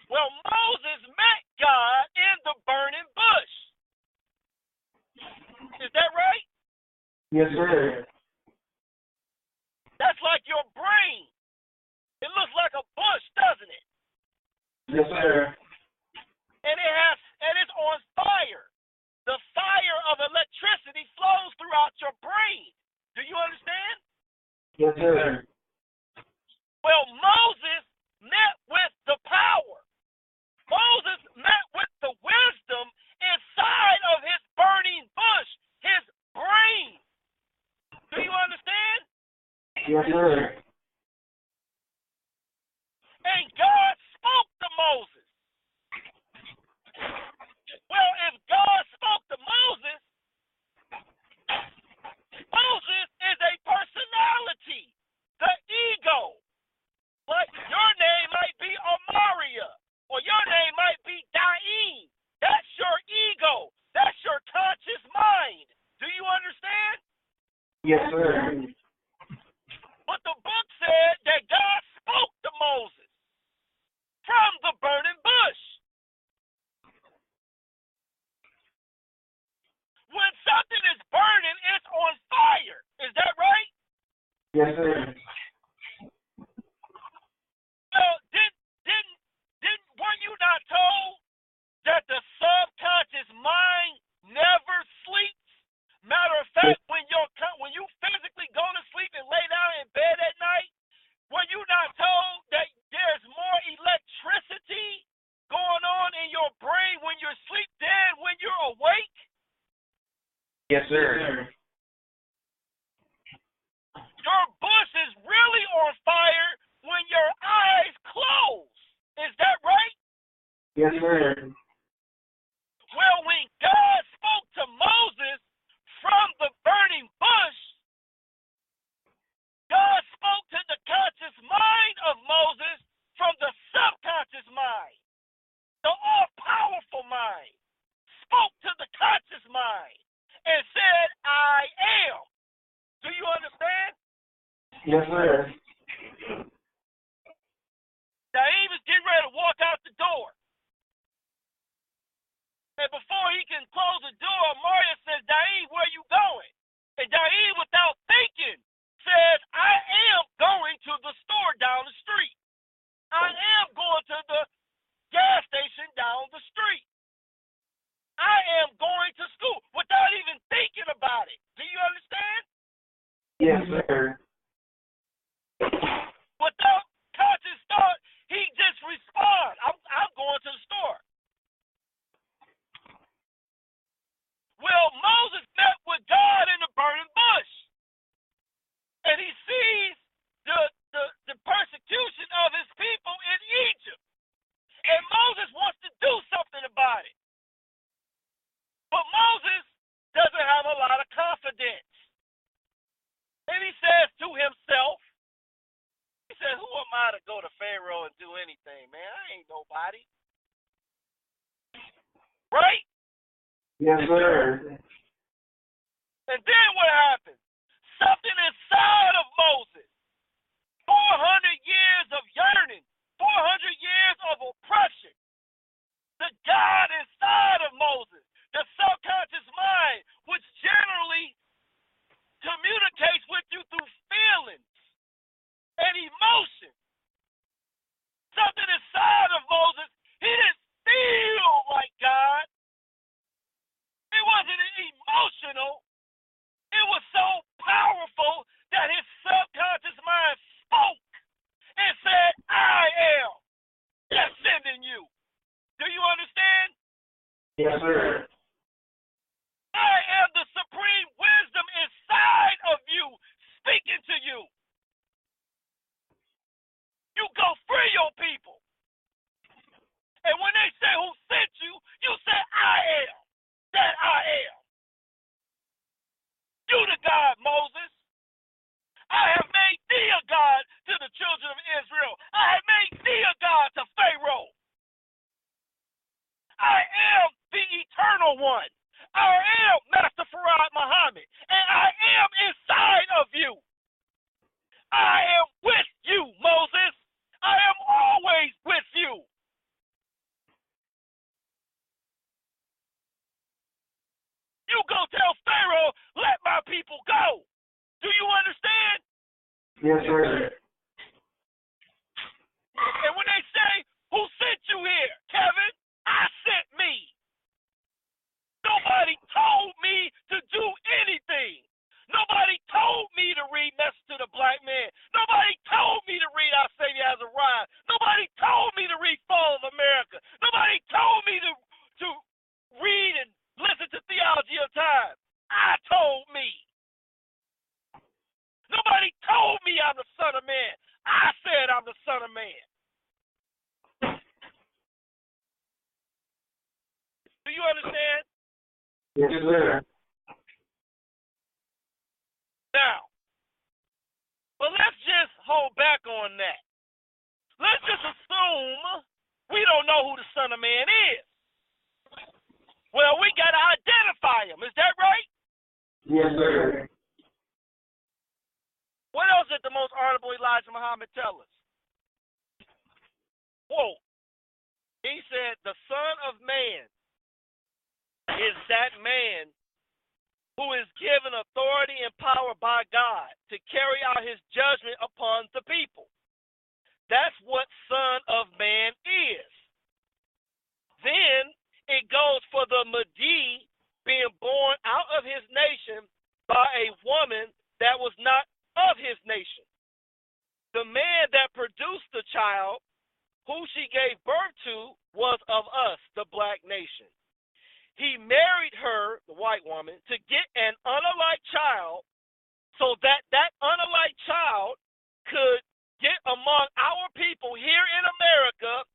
Well, Moses met God in the burning bush. Is that right? Yes, sir. That's like your brain. It looks like a bush, doesn't it? Yes, sir. And it's on fire. The fire of electricity flows throughout your brain. Do you understand? Yes, sir. Well, Moses met with the power. Moses met with the wisdom inside of his burning bush, his brain. Do you understand? Yes, sir. And God spoke to Moses. Well, if God spoke to Moses, Moses is a personality, the ego. Like your name might be Amaria, or your name might be Daim. That's your ego. That's your conscious mind. Do you understand? Yes, sir. But the book said that God spoke to Moses from the burning bush. When something is burning, it's on fire. Is that right? Yes, sir. Well, weren't you not told that the subconscious mind never sleeps? Matter of fact, when you physically go to sleep and lay down in bed at night, were you not told that there's more electricity going on in your brain when you're asleep than when you're awake? Yes, sir. Your bush is really on fire when your eyes close. Is that right? Yes, sir. Well, when God spoke to Moses from the burning bush, God spoke to the conscious mind of Moses from the subconscious mind. The all-powerful mind spoke to the conscious mind and said, I am. Do you understand? Yes, sir. Daim is getting ready to walk out the door. And before he can close the door, Maria says, Daim, where are you going? And Daim, without thinking, says, I am going to the store down the street. I am going to the gas station down the street. I am going to school without even thinking about it. Do you understand? Yes, sir. Without conscious thought, he just responds, I'm going to the store. Well, Moses met with God in the burning bush. And he sees the persecution of his people in Egypt. And Moses wants to do something about it. But Moses doesn't have a lot of confidence. And he says to himself, he says, who am I to go to Pharaoh and do anything, man? I ain't nobody. Right? Yes, sir. And then what happens? Something inside of Moses, 400 years of yearning, 400 years of oppression. The God inside of Moses, the subconscious mind, which generally communicates with you through feelings and emotion. Something inside of Moses, he didn't feel like God. It wasn't emotional. It was so powerful that his subconscious mind spoke and said, I am descending you. Do you understand? Yes, sir. I am the supreme wisdom inside of you, speaking to you. You go free your people. And when they say who sent you, you say, I am that I am. You the God, Moses. I have made thee a God to the children of Israel. I have made thee a God to Pharaoh. I am the eternal one. I am Master Farad Muhammad. And I am inside of you. I am with you, Moses. I am always with you. our people go. Do you understand? Yes, sir. And when they say, who sent you here? Kevin, I sent me. Nobody told me to do anything. Nobody told me to read Message to the Black Man. Nobody told me to read Our Savior Has Arrived. Nobody told me to read Fall of America. Nobody told me to read and listen to Theology of Time. I told me. Nobody told me I'm the Son of Man. I said I'm the Son of Man. Do you understand? Yes, sir. Now, but let's just hold back on that. Let's just assume we don't know who the Son of Man is. Well, we got to identify him. Is that right? Yes, sir. What else did the most honorable Elijah Muhammad tell us? Quote, he said, the Son of Man is that man who is given authority and power by God to carry out his judgment upon the people. That's what Son of Man is. Then it goes for the Mahdi being born out of his nation by a woman that was not of his nation. The man that produced the child, who she gave birth to, was of us, the black nation. He married her, the white woman, to get an unalike child so that that unalike child could get among our people here in America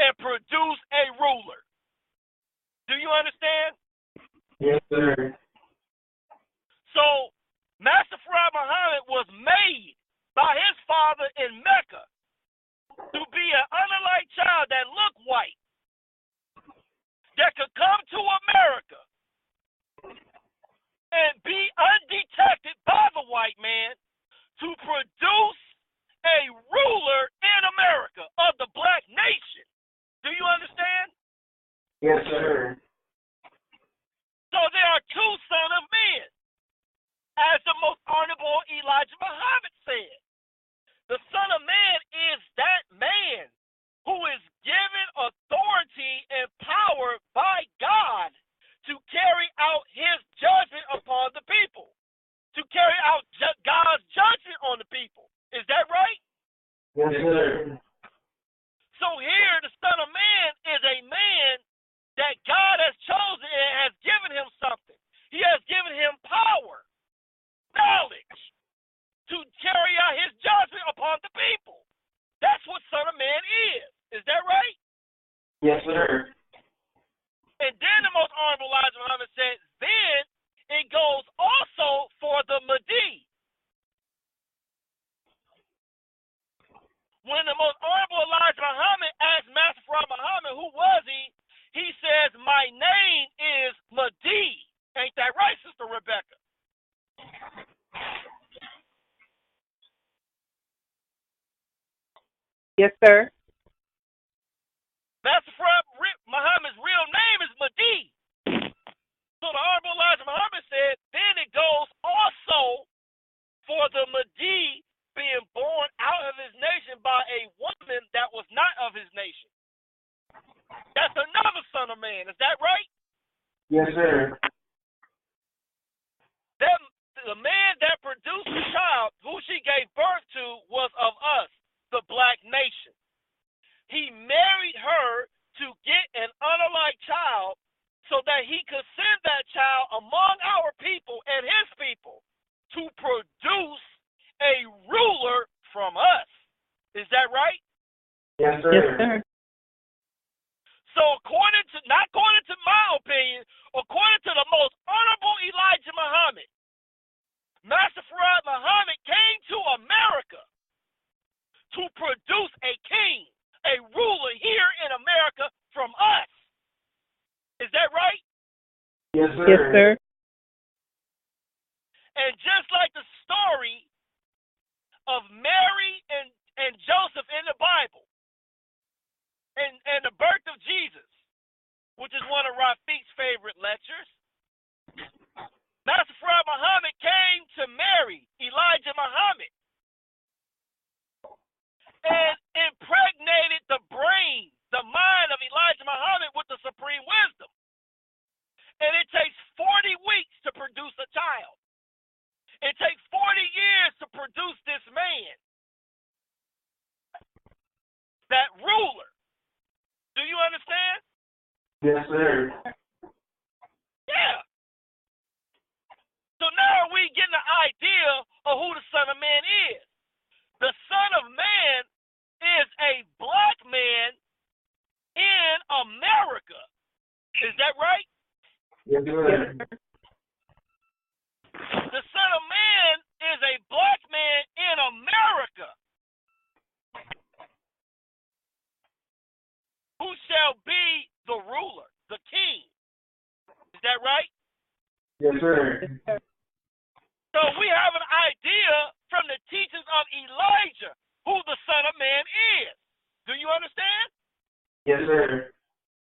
and produce a ruler. Do you understand? Yes, sir. So, Master Farad Muhammad was made by his father in Mecca to be an unalike child that looked white, that could come to America and be undetected by the white man to produce a ruler in America of the black nation. Do you understand? Yes, sir. So there are two Son of Men, as the most honorable Elijah Muhammad said. The Son of Man is that man who is given authority and power by God to carry out his judgment upon the people, to carry out God's judgment on the people. Is that right? Yes, sir. So here, the Son of Man is a man that God has chosen and has given him something. He has given him power, knowledge, to carry out his judgment upon the people. That's what Son of Man is. Is that right? Yes, sir. And then the most honorable Elijah Muhammad said, then it goes also for the Mahdi. When the most honorable Elijah Muhammad asked Master Farad Muhammad, who was he says, my name is Mahdi. Ain't that right, Sister Rebecca? Yes, sir. Master Farad Muhammad's real name is Mahdi. So the Honorable Elijah Muhammad said, then it goes also for the Mahdi being born out of his nation by a woman that was not of his nation. That's another Son of Man. Is that right? Yes, sir. The man that produced the child, who she gave birth to, was of us, the black nation. He married her to get an unalike child so that he could send that child among our people and his people to produce a ruler from us. Is that right? Yes, sir. Yes, sir. So not according to my opinion, according to the most honorable Elijah Muhammad, Master Farad Muhammad came to America to produce a king, a ruler here in America from us. Is that right? Yes, sir. Yes, sir. And just like the story of Mary and Joseph in the Bible, and the birth of Jesus, which is one of Rafiq's favorite lectures, Master Farad Muhammad Muhammad and impregnated the brain, the mind of Elijah Muhammad with the supreme wisdom. And it takes 40 weeks to produce a child. It takes 40 years to produce this man, that ruler. Do you understand? Yes, sir. Yeah. So now we getting an idea of who the Son of Man is. The Son of Man is a black man in America. Is that right? Yes, sir. The Son of Man is a black man in America who shall be the ruler, the king. Is that right? Yes, sir. So we have an idea from the teachings of Elijah who the Son of Man is. Do you understand? Yes, sir.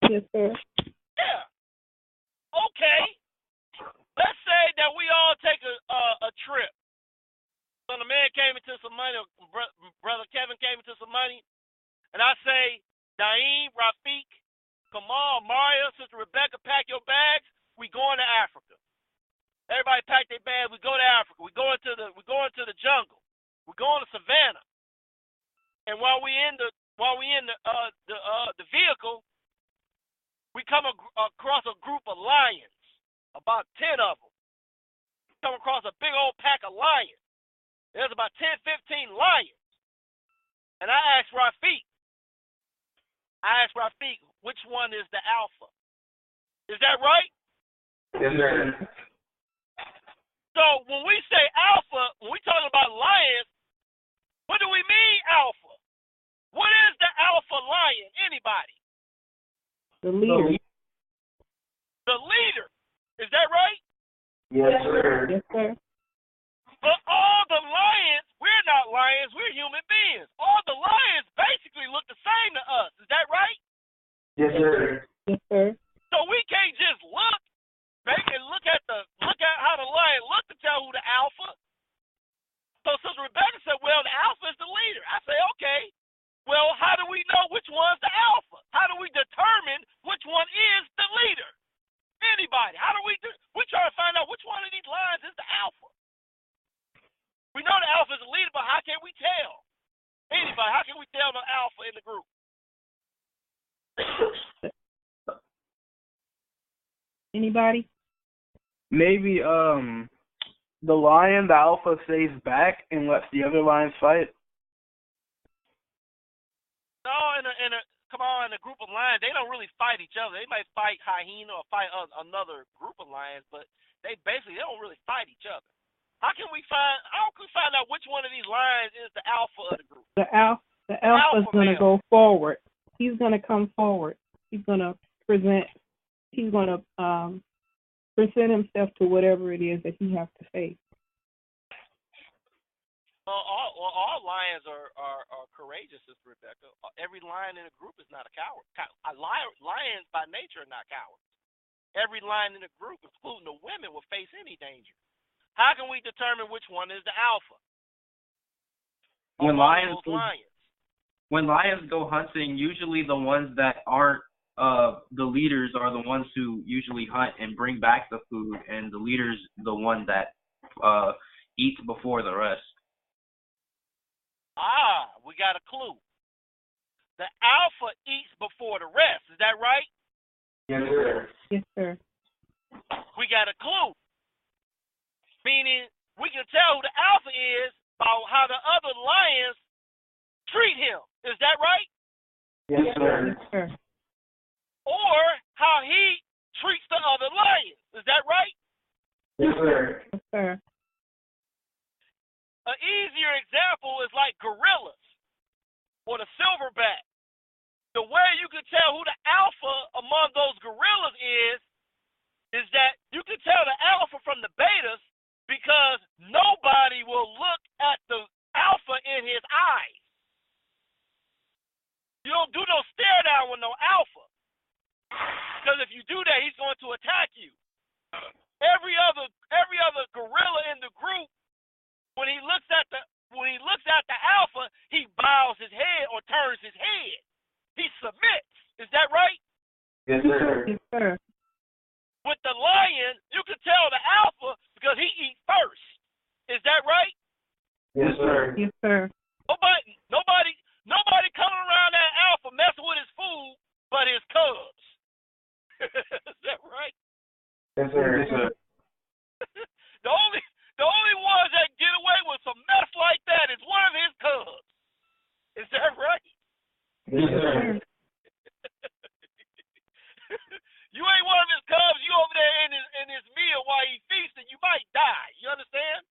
Yes, sir. Yeah. Okay. Let's say that we all take a trip. So the man came into some money, Brother Kevin came into some money, and I say, Naeem, Rafiq, Kamal, Maria, Sister Rebecca, pack your bags. We going to Africa. Everybody pack their bags. We go to Africa. We go into the jungle. We go on the savannah. And while we in the vehicle, we come across a group of lions, about 10 of them. Come across a big old pack of lions. There's about 10, 15 lions. And I asked Rafiq, which one is the alpha? Is that right? Yes, sir. So when we say alpha, when we talking about lions, what do we mean alpha? What is the alpha lion? Anybody? The leader. The leader. Is that right? Yes, sir. Yes, sir. But all the lions, we're not lions, we're human beings. All the lions basically look the same to us. Is that right? Yes, sir. Yes, sir. So we can't just look at how the lion looked to tell who the alpha. So Sister Rebecca said, well, the alpha is the leader. I say, okay. Well, how do we know which one's the alpha? How do we determine which one is the leader? Anybody? How do we try to find out which one of these lions is the alpha? We know the alpha is the leader, but how can we tell? Anybody? How can we tell the alpha in the group? Anybody? Maybe the lion, the alpha, stays back and lets the other lions fight. No, in a group of lions, they don't really fight each other. They might fight hyena or fight another group of lions, but they don't really fight each other. How can we find out which one of these lions is the alpha of the group? The alpha is going to go forward. He's going to come forward. He's going to present himself to whatever it is that he has to face. All lions are courageous, Sister Rebecca. Every lion in a group is not a coward. Lions by nature are not cowards. Every lion in a group, including the women, will face any danger. How can we determine which one is the alpha? When lions go hunting, usually the ones that aren't the leaders are the ones who usually hunt and bring back the food, and the leader's the one that eats before the rest. We got a clue. The alpha eats before the rest. Is that right? Yes, sir. Yes, sir. We got a clue. Meaning we can tell who the alpha is by how the other lions treat him. Is that right? Yes, sir. Yes, sir. Or how he treats the other lions. Is that right? Yes, sir. Yes, sir. An easier example is like gorillas or the silverback. The way you can tell who the alpha among those gorillas is that you can tell the alpha from the betas because nobody will look at the alpha in his eyes. You don't do no stare down with no alpha. Because if you do that, he's going to attack you. Every other gorilla in the group When he looks at the alpha, he bows his head or turns his head. He submits. Is that right? Yes, sir. Yes, sir. With the lion, you can tell the alpha because he eats first. Is that right? Yes, sir. Yes, sir. Nobody coming around that alpha messing with his food but his cubs. Is that right? Yes, sir. Yes, sir. The only ones that get away with some mess like that is one of his cubs. Is that right? Yes, sir. You ain't one of his cubs. You over there in his meal while he feasting, you might die. You understand?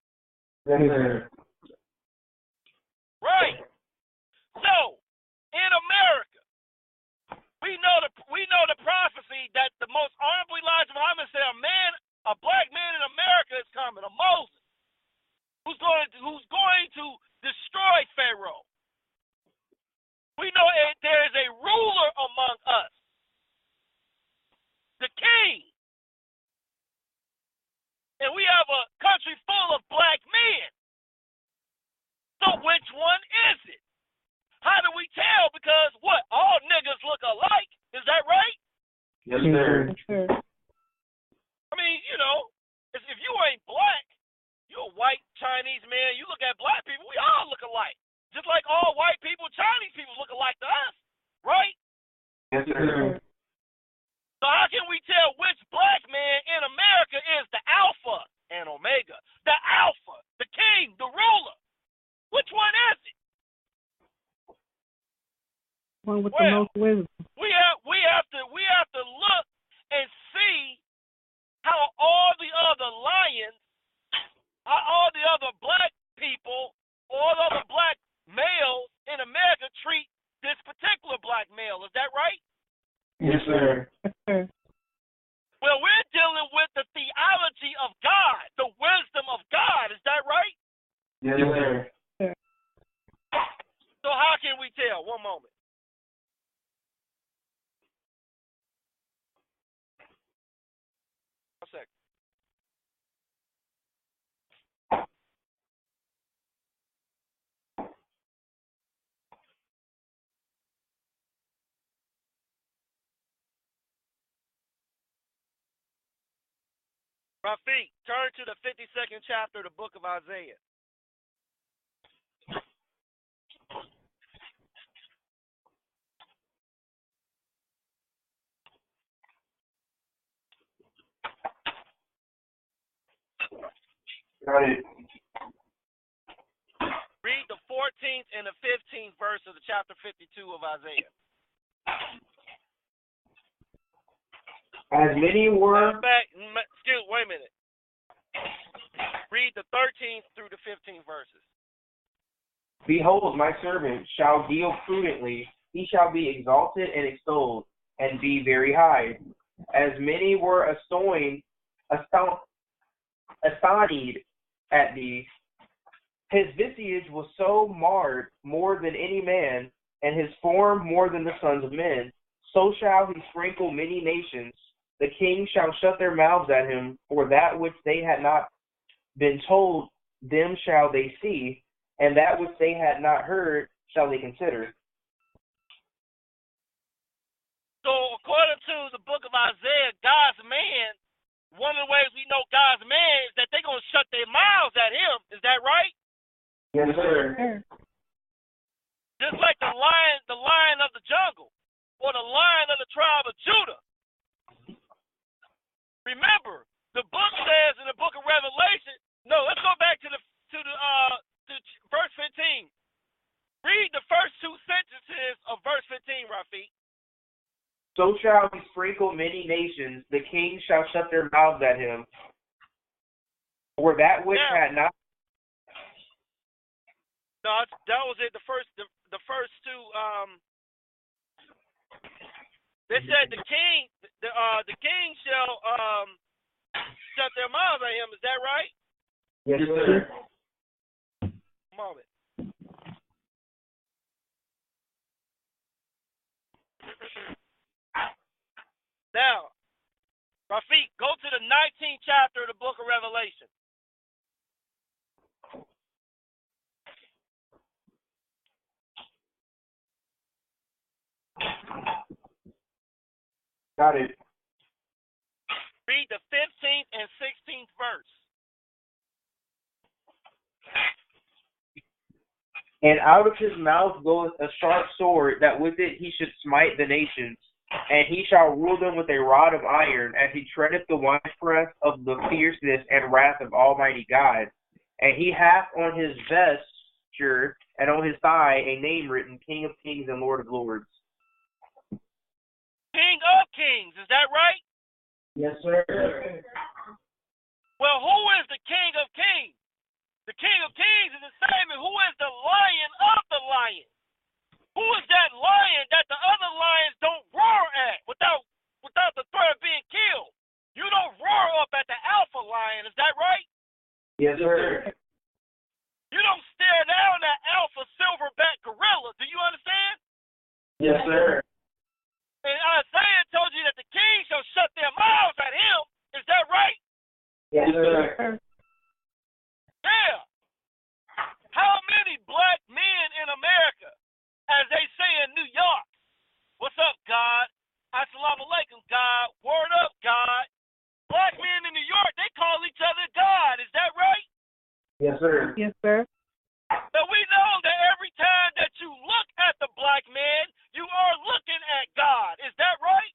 Yes, sir. Right. So, in America, we know the prophecy that the most honorable Elijah Muhammad said a black man in America is coming, a Moses, who's going to destroy Pharaoh. We know there is a ruler among us, the king. And we have a country full of black men. So which one is it? How do we tell? Because what? All niggas look alike. Is that right? Yes, sir. Yes, sir. I mean, if you ain't black, you're a white Chinese man. You look at black people, we all look alike. Just like all white people, Chinese people look alike to us, right? Yes, sir. So how can we tell which black man in America is the Alpha and Omega? The Alpha, the king, the ruler. Which one is it? One with the most wisdom. We have to look and see how all the other lions, how all the other black people, all the other black males in America treat this particular black male. Is that right? Yes, sir. Yes, sir. Well, we're dealing with the theology of God, the wisdom of God. Is that right? Yes, sir. So how can we tell? One moment. One second. Rafiq, turn to the 52nd chapter of the book of Isaiah. Got it. Read the 14th and the 15th verse of the chapter 52 of Isaiah. As many were. Wait a minute. Read the 13th through the 15th verses. Behold, my servant shall deal prudently. He shall be exalted and extolled, and be very high. As many were astonished at thee. His visage was so marred more than any man, and his form more than the sons of men. So shall he sprinkle many nations. The kings shall shut their mouths at him, for that which they had not been told, them shall they see, and that which they had not heard shall they consider. So according to the book of Isaiah, God's man, one of the ways we know God's man is that they're going to shut their mouths at him. Is that right? Yes, sir. Just like the lion of the jungle, or the lion of the tribe of Judah. Remember, the book says in the book of Revelation. No, let's go back to verse 15. Read the first two sentences of verse 15, Rafiq. So shall he sprinkle many nations. The kings shall shut their mouths at him. For that which had not. No, that was it. The first two. They said the king shall shut their mouths at him. Is that right? Yes, sir. Moment. Now, Rafiq, go to the 19th chapter of the book of Revelation. Got it. Read the 15th and 16th verse. And out of his mouth goeth a sharp sword, that with it he should smite the nations. And he shall rule them with a rod of iron, as he treadeth the winepress of the fierceness and wrath of Almighty God. And he hath on his vesture and on his thigh a name written, King of Kings and Lord of Lords. King of Kings, is that right? Yes, sir. Well, who is the King of Kings? The King of Kings is the same as who is the Lion of the lions. Who is that lion that the other lions don't roar at without the threat of being killed? You don't roar up at the alpha lion, is that right? Yes, sir. You don't stare down that alpha silverback gorilla. Do you understand? Yes, sir. And Isaiah told you that the king shall shut their mouths at him. Is that right? Yes, sir. Yeah. How many black men in America, as they say in New York, what's up, God? Assalamu alaikum, God. Word up, God. Black men in New York, they call each other God. Is that right? Yes, sir. Yes, sir. So we know that every time that you look at the black man, you are looking at God. Is that right?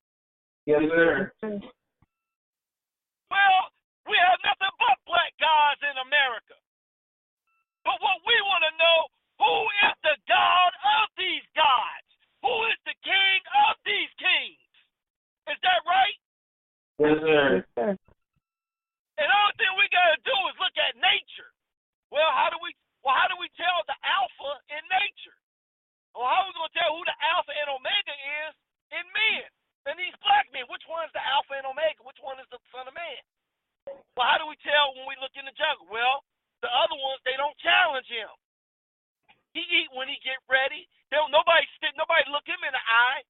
Yes, sir. Well, we have nothing but black gods in America. But what we want to know, who is the God of these gods? Who is the king of these kings? Is that right? Yes, sir. Yes, sir. And the only thing we got to do is look at nature. Well, how do we tell the alpha in nature? Well, how are we going to tell who the alpha and omega is in men? And these black men, which one is the alpha and omega? Which one is the son of man? Well, how do we tell when we look in the jungle? Well, the other ones, they don't challenge him. He eat when he get ready. Nobody look him in the eye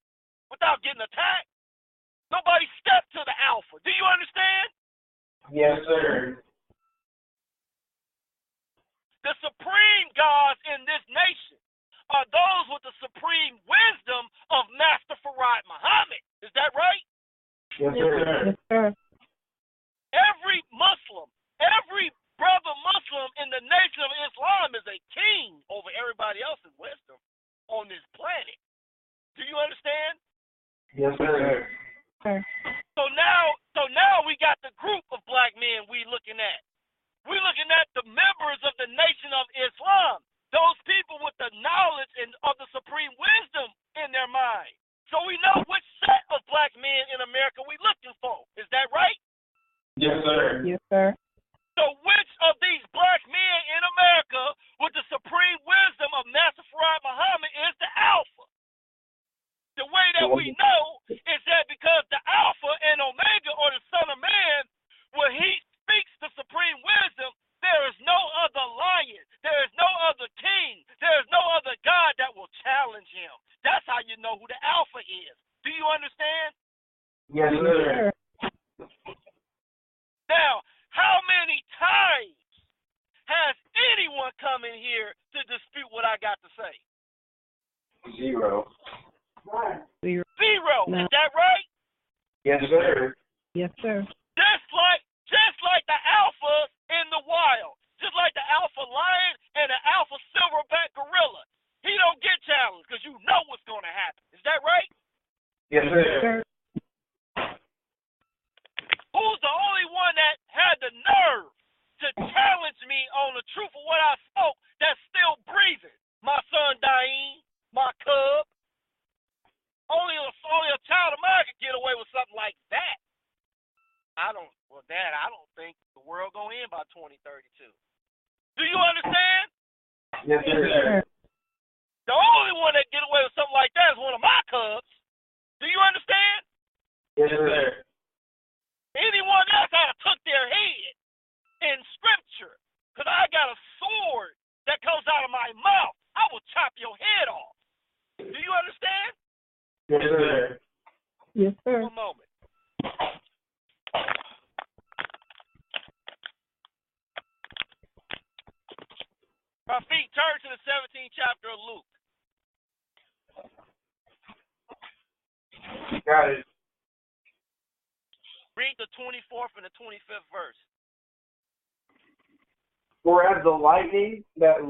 without getting attacked. Nobody step to the alpha. Do you understand? Yes, sir. The supreme gods in this nation are those with the supreme wisdom of Master Farad Muhammad. Is that right? Yes, sir. Yes, sir. Every Muslim, every brother Muslim in the nation of Islam is a king over everybody else's wisdom on this planet. Do you understand? Yes, sir. Sir. So now we got the group of black men we looking at. We're looking at the members of the nation of Islam, those people with the knowledge and of the supreme wisdom in their mind. So we know which set of black men in America we looking for. Is that right? Yes, sir. Yes, sir. So which of these black men in America with the supreme wisdom of Master Farad Muhammad is the alpha? The way that we know is that because the alpha and omega, or the son of man, when he speaks the supreme wisdom, there is no other lion, there is no other king, there is no other God that will challenge him. That's how you know who the alpha is. Do you understand? Yes, sir. Now, how many times has anyone come in here to dispute what I got to say? Zero. Zero. No. Is that right? Yes, sir. Yes, sir. Just like the alpha in the wild, just like the alpha lion and the alpha silverback gorilla, he don't get challenged because you know what's going to happen. Is that right? Yes, sir. Who's the only one that had the nerve to challenge me on the truth of what I spoke that's still breathing? My son Daeem, my cub. Only a child of mine could get away with something like that. Dad, I don't think the world gonna end by 2032. Do you understand? Yes, sir. The only one that get away with something like that is one of my cubs. Do you understand? Yes, sir. Anyone else had to took their head in scripture, because I got a sword that comes out of my mouth. I will chop your head off. Do you understand? Yes, sir. Yes, sir. One moment. Rafiq, turn to the 17th chapter of Luke. Got it. Read the 24th and the 25th verse. For as the lightning that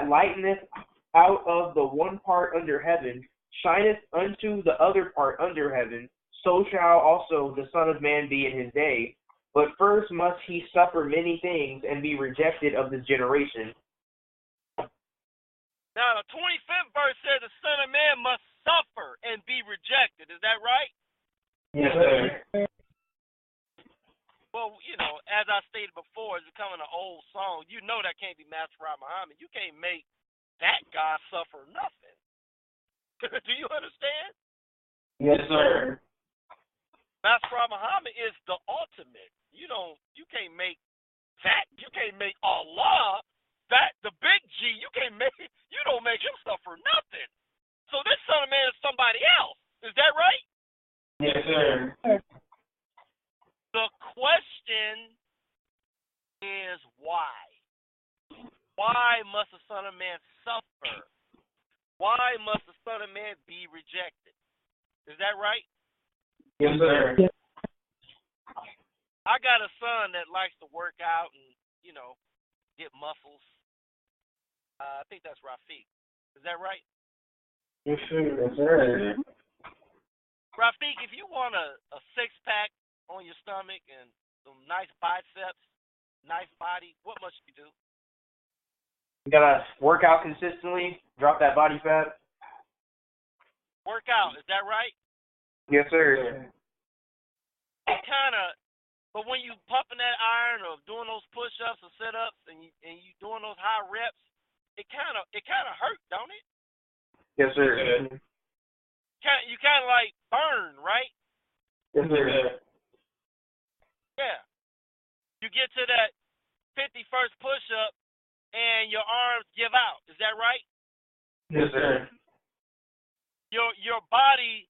lighteneth out of the one part under heaven, shineth unto the other part under heaven, so shall also the Son of Man be in his day. But first must he suffer many things and be rejected of this generation. Now, the 25th verse says the Son of Man must suffer and be rejected. Is that right? Yes, sir. Well, you know, as I stated before, it's becoming an old song. You know that can't be Master Farah Muhammad. You can't make that guy suffer nothing. Do you understand? Yes, sir. Master Farah Muhammad is the ultimate. You can't make that. You can't make Allah, that, the big G, you don't make him suffer nothing. So this Son of Man is somebody else. Is that right? Yes, sir. The question is why? Why must the Son of Man suffer? Why must the Son of Man be rejected? Is that right? Yes, sir. I got a son that likes to work out and, get muscles. I think that's Rafiq. Is that right? Yes, sir. Yes, sir. Rafiq, if you want a six-pack on your stomach and some nice biceps, nice body, what must you do? You gotta work out consistently, drop that body fat. Work out, is that right? Yes, sir. But when you pumping that iron or doing those push-ups or sit-ups and you doing those high reps, it kind of hurt, don't it? Yes, sir. You kind of like burn, right? Yes, sir. Yeah. You get to that 51st push-up and your arms give out. Is that right? Yes, sir. Your body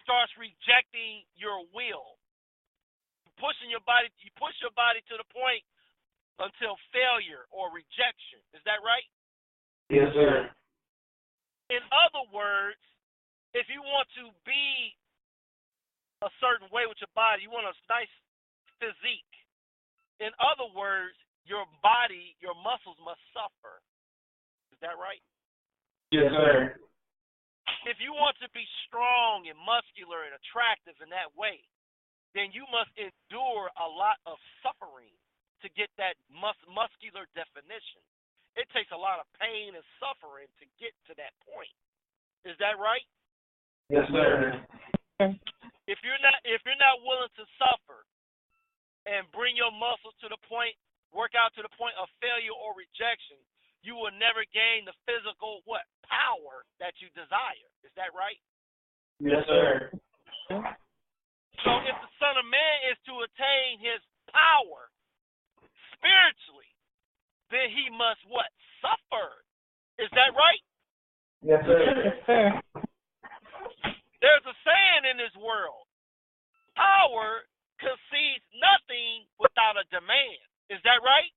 starts rejecting your will. You push your body to the point until failure or rejection. Is that right? Yes, sir. In other words, if you want to be a certain way with your body, you want a nice physique. In other words, your body, your muscles must suffer. Is that right? Yes, sir. If you want to be strong and muscular and attractive in that way, then you must endure a lot of suffering to get that muscular definition. It takes a lot of pain and suffering to get to that point. Is that right? Yes, sir. If you're not willing to suffer and bring your muscles to the point, work out to the point of failure or rejection, you will never gain the physical power that you desire. Is that right? Yes, sir. So if the Son of Man is to attain his power spiritually, then he must suffer. Is that right? Yes, sir. Yes, sir. There's a saying in this world: power concedes nothing without a demand. Is that right?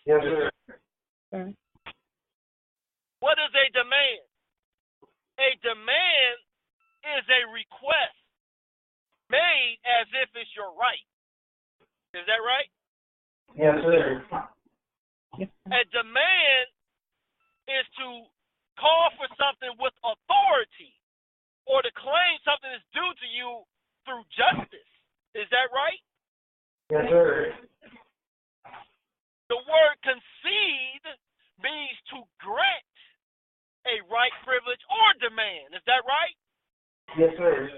Yes, sir. What is a demand? A demand is a request made as if it's your right. Is that right? Yes, sir. A demand is to call for something with authority or to claim something is due to you through justice. Is that right? Yes, sir. The word concede means to grant a right, privilege, or demand. Is that right? Yes, sir.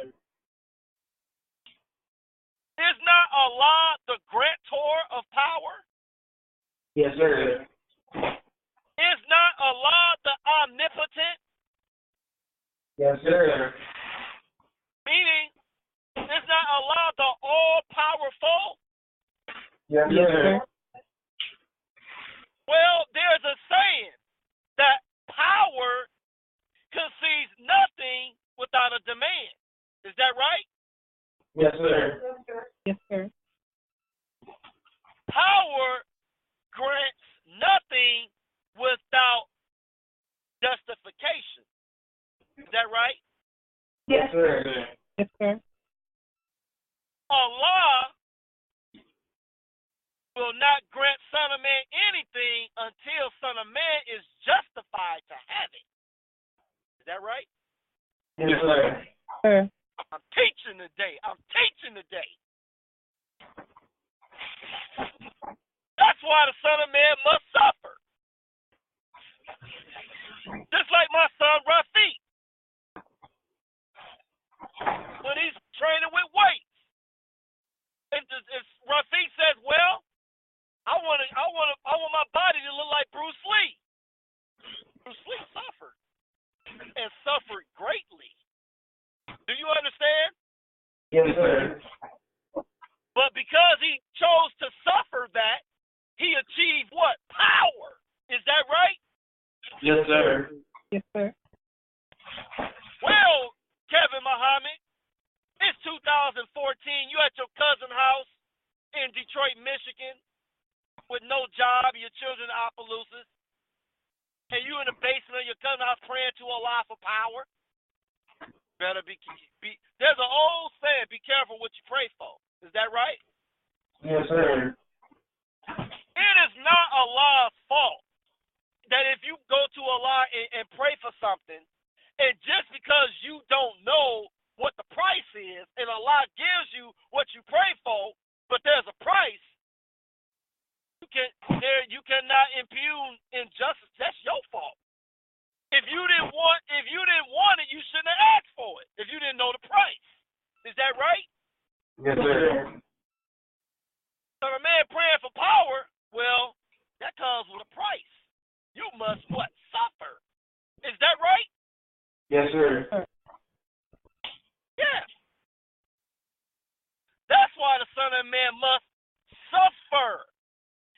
Is not Allah the grantor of power? Yes, sir. Is not Allah the omnipotent? Yes, sir. Meaning, is not Allah the all-powerful? Yes, sir. Well, there's a saying that power concedes nothing without a demand. Is that right? Yes, sir. Yes, sir. Power grants nothing without justification. Is that right? Yes, sir. Yes, sir. Allah will not grant Son of Man anything until Son of Man is justified to have it. Is that right? Yes, sir. Sir. I'm teaching today. That's why the Son of Man must suffer. Just like my son Rafiq. When he's training with weights. If Rafiq says, well, I want my body to look like Bruce Lee. Bruce Lee suffered. And suffered greatly. Do you understand? Yes, sir. But because he chose to suffer that, he achieved what? Power. Is that right? Yes, sir. Yes, sir. Well, Kevin Muhammad, it's 2014. You at your cousin's house in Detroit, Michigan, with no job, your children are Opelousas, and you in the basement of your cousin's house praying to Allah for power. Better be. There's an old saying: "Be careful what you pray for." Is that right? Yes, sir. It is not Allah's fault that if you go to Allah and pray for something, and just because you don't know what the price is, and Allah gives you what you pray for, but there's a price, you cannot impugn injustice. That's your fault. If you didn't want it, you shouldn't have asked for it. If you didn't know the price, is that right? Yes, sir. So a man praying for power, well, that comes with a price. You must what? Suffer. Is that right? Yes, sir. Yeah. That's why the Son of Man must suffer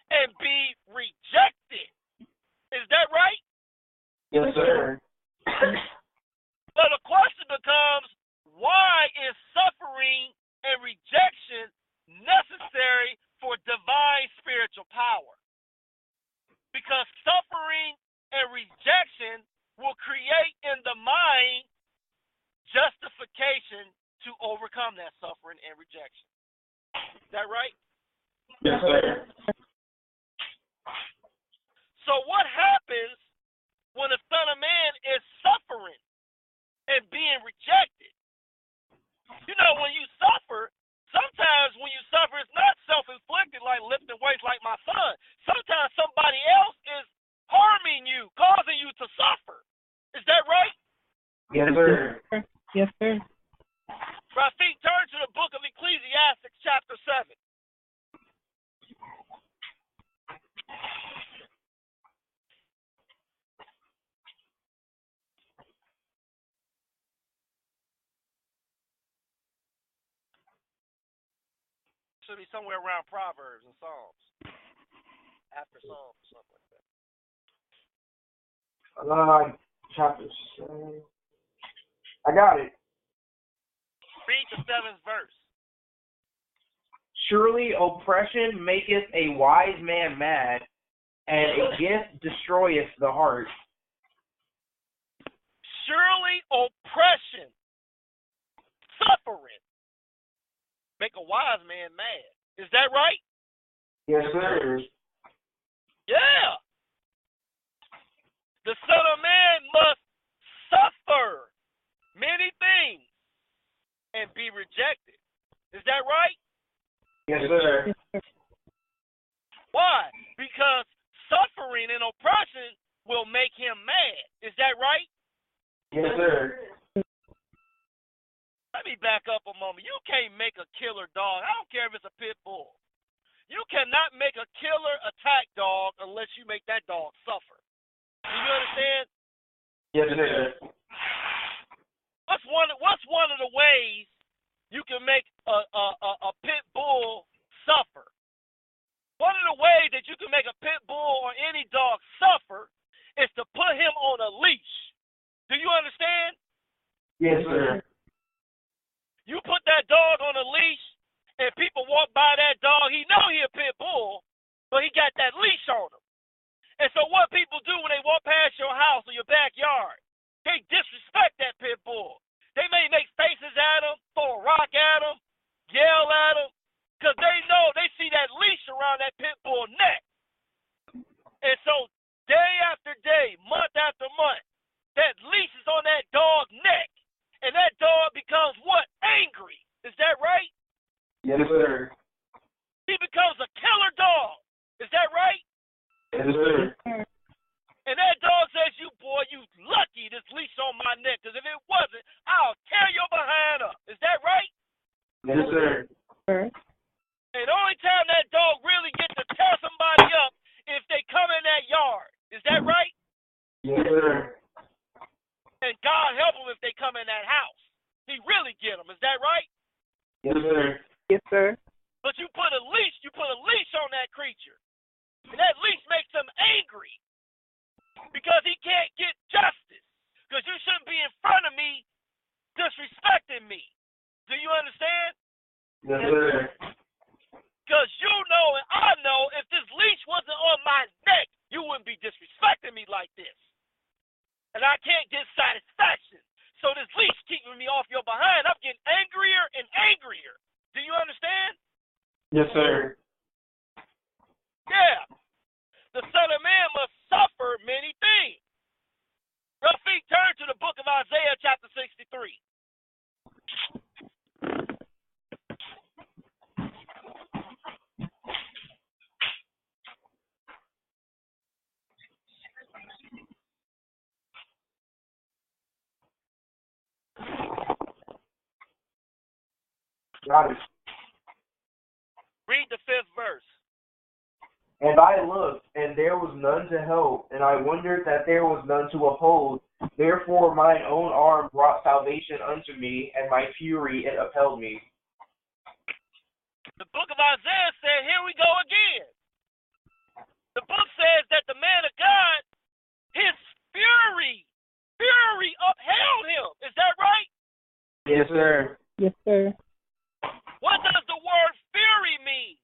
and be rejected. Is that right? Yes, sir. So the question becomes, why is suffering and rejection necessary for divine spiritual power? Because suffering and rejection will create in the mind justification to overcome that suffering and rejection. Is that right? Yes, sir. So what happens when the Son of Man is suffering and being rejected? You know, when you suffer, sometimes when you suffer, it's not self-inflicted like lifting weights like my son. Sometimes somebody else is harming you, causing you to suffer. Is that right? Yes, sir. Yes, sir. Rafiq, turn to the book of Ecclesiastes, chapter 7. Should be somewhere around Proverbs and Psalms. After Psalms, something like that. Chapter 7. I got it. Read the 7th verse. Surely oppression maketh a wise man mad, and a gift destroyeth the heart. Surely oppression, suffering, make a wise man mad. Is that right? Yes, sir. Yeah. The Son of Man must suffer many things and be rejected. Is that right? Yes, sir. Why? Because suffering and oppression will make him mad. Is that right? Yes, sir. Let me back up a moment. You can't make a killer dog. I don't care if it's a pit bull. You cannot make a killer attack dog unless you make that dog suffer. Do you understand? Yes, sir. What's one of the ways you can make a pit bull suffer? One of the ways that you can make a pit bull or any dog suffer is to put him on a leash. Do you understand? Yes, sir. You put that dog on a leash, and people walk by that dog. He know he a pit bull, but he got that leash on him. And so what people do when they walk past your house or your backyard, they disrespect that pit bull. They may make said, because if it wasn't, I'll tear your behind up. Is that right? Yes, sir. Sir. And the only time that dog really gets to tear somebody up if they come in that yard. Is that right? Yes, sir. And God help them if they come in that house. He really get them. Is that right? Yes, sir. Yes, sir. But you put a leash on that creature. And that leash makes him angry because he can't get justice. Because you shouldn't be in front of me disrespecting me. Do you understand? Yes, sir. Because you know and I know if this leash wasn't on my neck, you wouldn't be disrespecting me like this. And I can't get satisfaction. So this leash keeping me off your behind. I'm getting angrier and angrier. Do you understand? Yes, sir. Yeah. The Son of Man must suffer many things. Rafiq, turn to the book of Isaiah chapter 63. Got it. Read the 5th verse. And I looked, and there was none to help, and I wondered that there was none to uphold. Therefore mine own arm brought salvation unto me, and my fury it upheld me. The book of Isaiah said, here we go again. The book says that the man of God, his fury upheld him. Is that right? Yes, sir. Yes, sir. What does the word fury mean?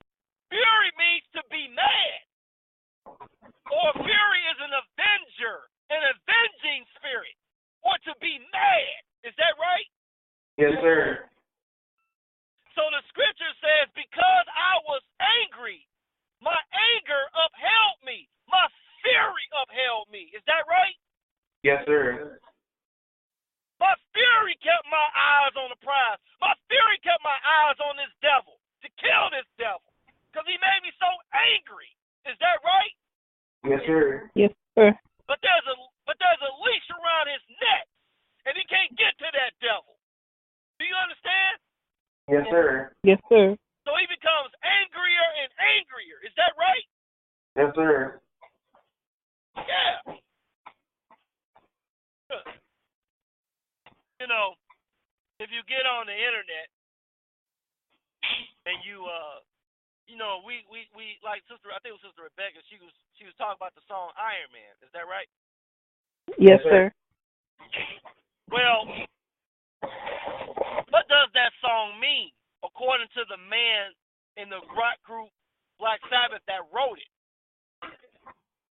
Fury means to be mad. Or fury is an avenger, an avenging spirit. Or to be mad. Is that right? Yes, sir. So the scripture says, because I was angry, my anger upheld me. My fury upheld me. Is that right? Yes, sir. My fury kept my eyes on the prize. My fury kept my eyes on this devil, to kill this devil. Because he made me so angry. Is that right? Yes, sir. Yes, sir. But there's a leash around his neck, and he can't get to that devil. Do you understand? Yes, sir. Yes, sir. So he becomes angrier and angrier. Is that right? Yes, sir. Yeah. You know, if you get on the internet and you we like Sister, I think it was Sister Rebecca, she was talking about the song Iron Man. Is that right? Yes, sir. Well, what does that song mean according to the man in the rock group Black Sabbath that wrote it?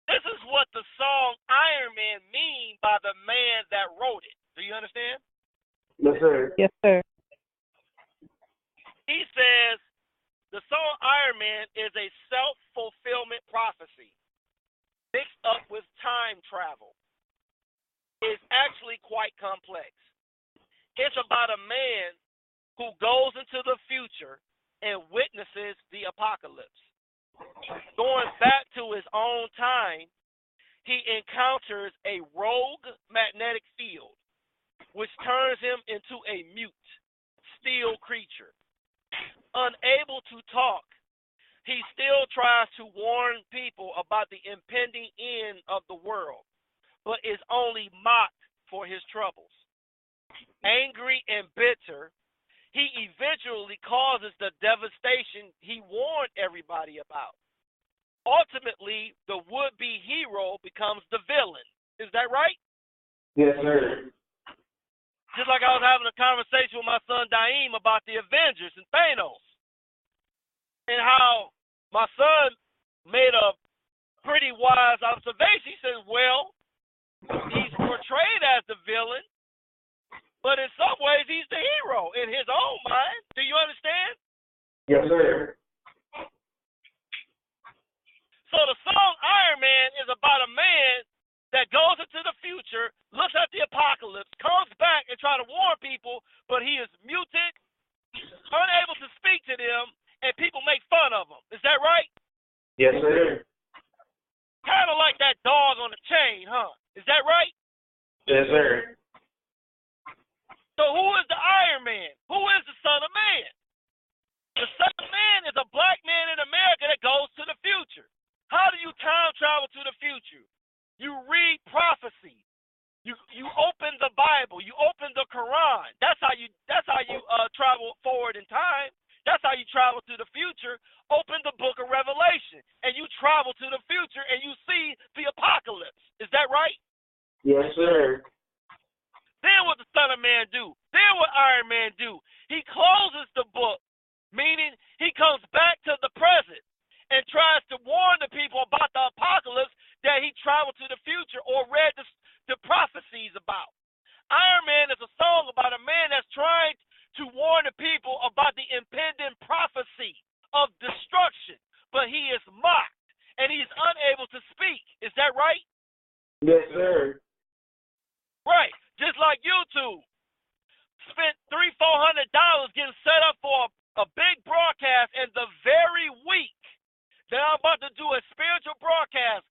This is what the song Iron Man mean by the man that wrote it. Do you understand? Yes, sir. Yes, sir. He says the song Iron Man is a self-fulfillment prophecy mixed up with time travel. It's actually quite complex. It's about a man who goes into the future and witnesses the apocalypse. Going back to his own time, he encounters a rogue magnetic field, which turns him into a mute, steel creature. Unable to talk, he still tries to warn people about the impending end of the world, but is only mocked for his troubles. Angry and bitter, he eventually causes the devastation he warned everybody about. Ultimately, the would-be hero becomes the villain. Is that right? Yes, sir. Just like I was having a conversation with my son Daim about the Avengers and Thanos. And how my son made a pretty wise observation. He says, well, he's portrayed as the villain, but in some ways he's the hero in his own mind. Do you understand? Yes, sir. So the song Iron Man is about a man that goes into the future, looks at the apocalypse, comes back and try to warn people, but he is muted, unable to speak to them, and people make fun of him. Is that right? Yes, sir. Kind of like that dog on the chain, huh? Is that right? Yes, sir. So who is the Iron Man? Who is the Son of Man? The Son of Man is a black man in America that goes to the future. How do you time travel to the future? You read prophecy. You open the Bible. You open the Quran. That's how you travel forward in time. That's how you travel to the future. Open the book of Revelation, and you travel to the future, and you see the apocalypse. Is that right? Yes, sir. Then what the Son of Man do? Then what Iron Man do? He closes the book, meaning he comes back to the present and tries to warn the people about the apocalypse that he traveled to the future or read the prophecies about. Iron Man is a song about a man that's trying to warn the people about the impending prophecy of destruction, but he is mocked and he's unable to speak. Is that right? Yes, sir. Right. Just like YouTube spent $300-400 getting set up for a big broadcast, and the very week that I'm about to do a spiritual broadcast,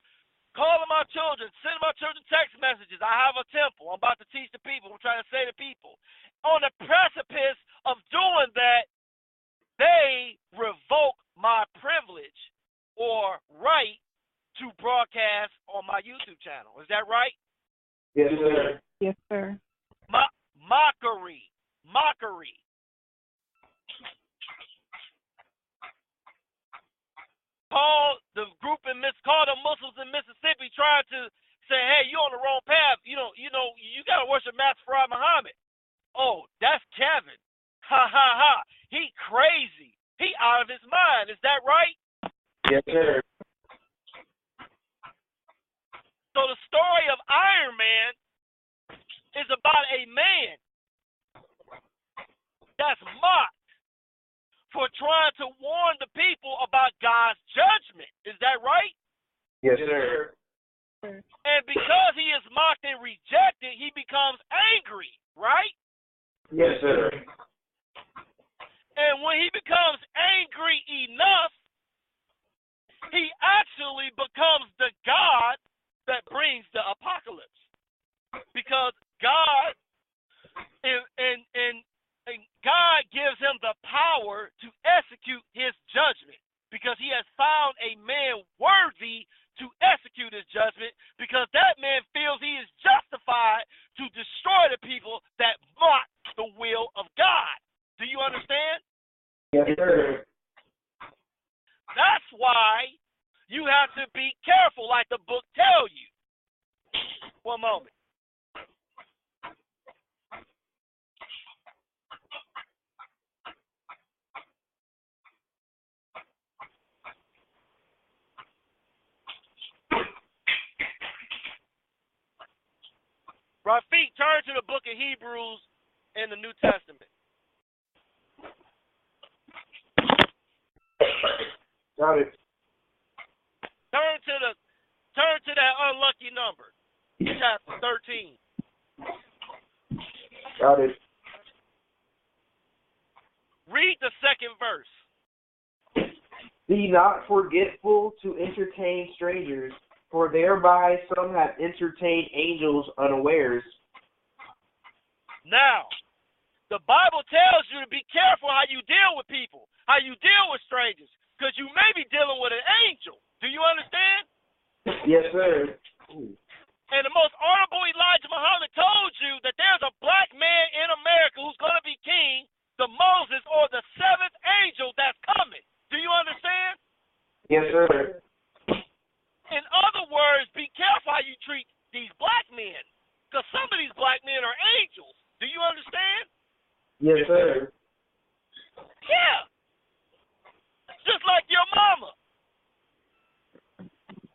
calling my children, sending my children text messages. I have a temple. I'm about to teach the people. I'm trying to say to people. On the precipice of doing that, they revoke my privilege or right to broadcast on my YouTube channel. Is that right? Yes, sir. Yes, sir. Mockery. Call the Muslims in Mississippi trying to say, hey, you're on the wrong path. You got to worship Master Farad Muhammad. Oh, that's Kevin. Ha, ha, ha. He crazy. He out of his mind. Is that right? Yes, sir. So the story of Iron Man is about a man that's mocked for trying to warn the people about God's judgment. Is that right? Yes, sir. And because he is mocked and rejected, he becomes angry, right? Yes, sir. And when he becomes angry enough, he actually becomes the God that brings the apocalypse. Because God and God gives him the power to execute his judgment, because he has found a man worthy to execute his judgment, because that man feels he is justified to destroy the people that mock the will of God. Do you understand? Yes, sir. That's why you have to be careful, like the book tells you. One moment. Rafiq, turn to the book of Hebrews in the New Testament. Got it. Turn to that unlucky number. Chapter 13. Got it. Read the second verse. Be not forgetful to entertain strangers, for thereby some have entertained angels unawares. Now, the Bible tells you to be careful how you deal with people, how you deal with strangers, because you may be dealing with an angel. Do you understand? Yes, sir. And the most honorable Elijah Muhammad told you that there's a black man in America who's going to be king, the Moses or the seventh angel that's coming. Do you understand? Yes, sir. In other words, be careful how you treat these black men, because some of these black men are angels. Do you understand? Yes, sir. Yeah. Just like your mama.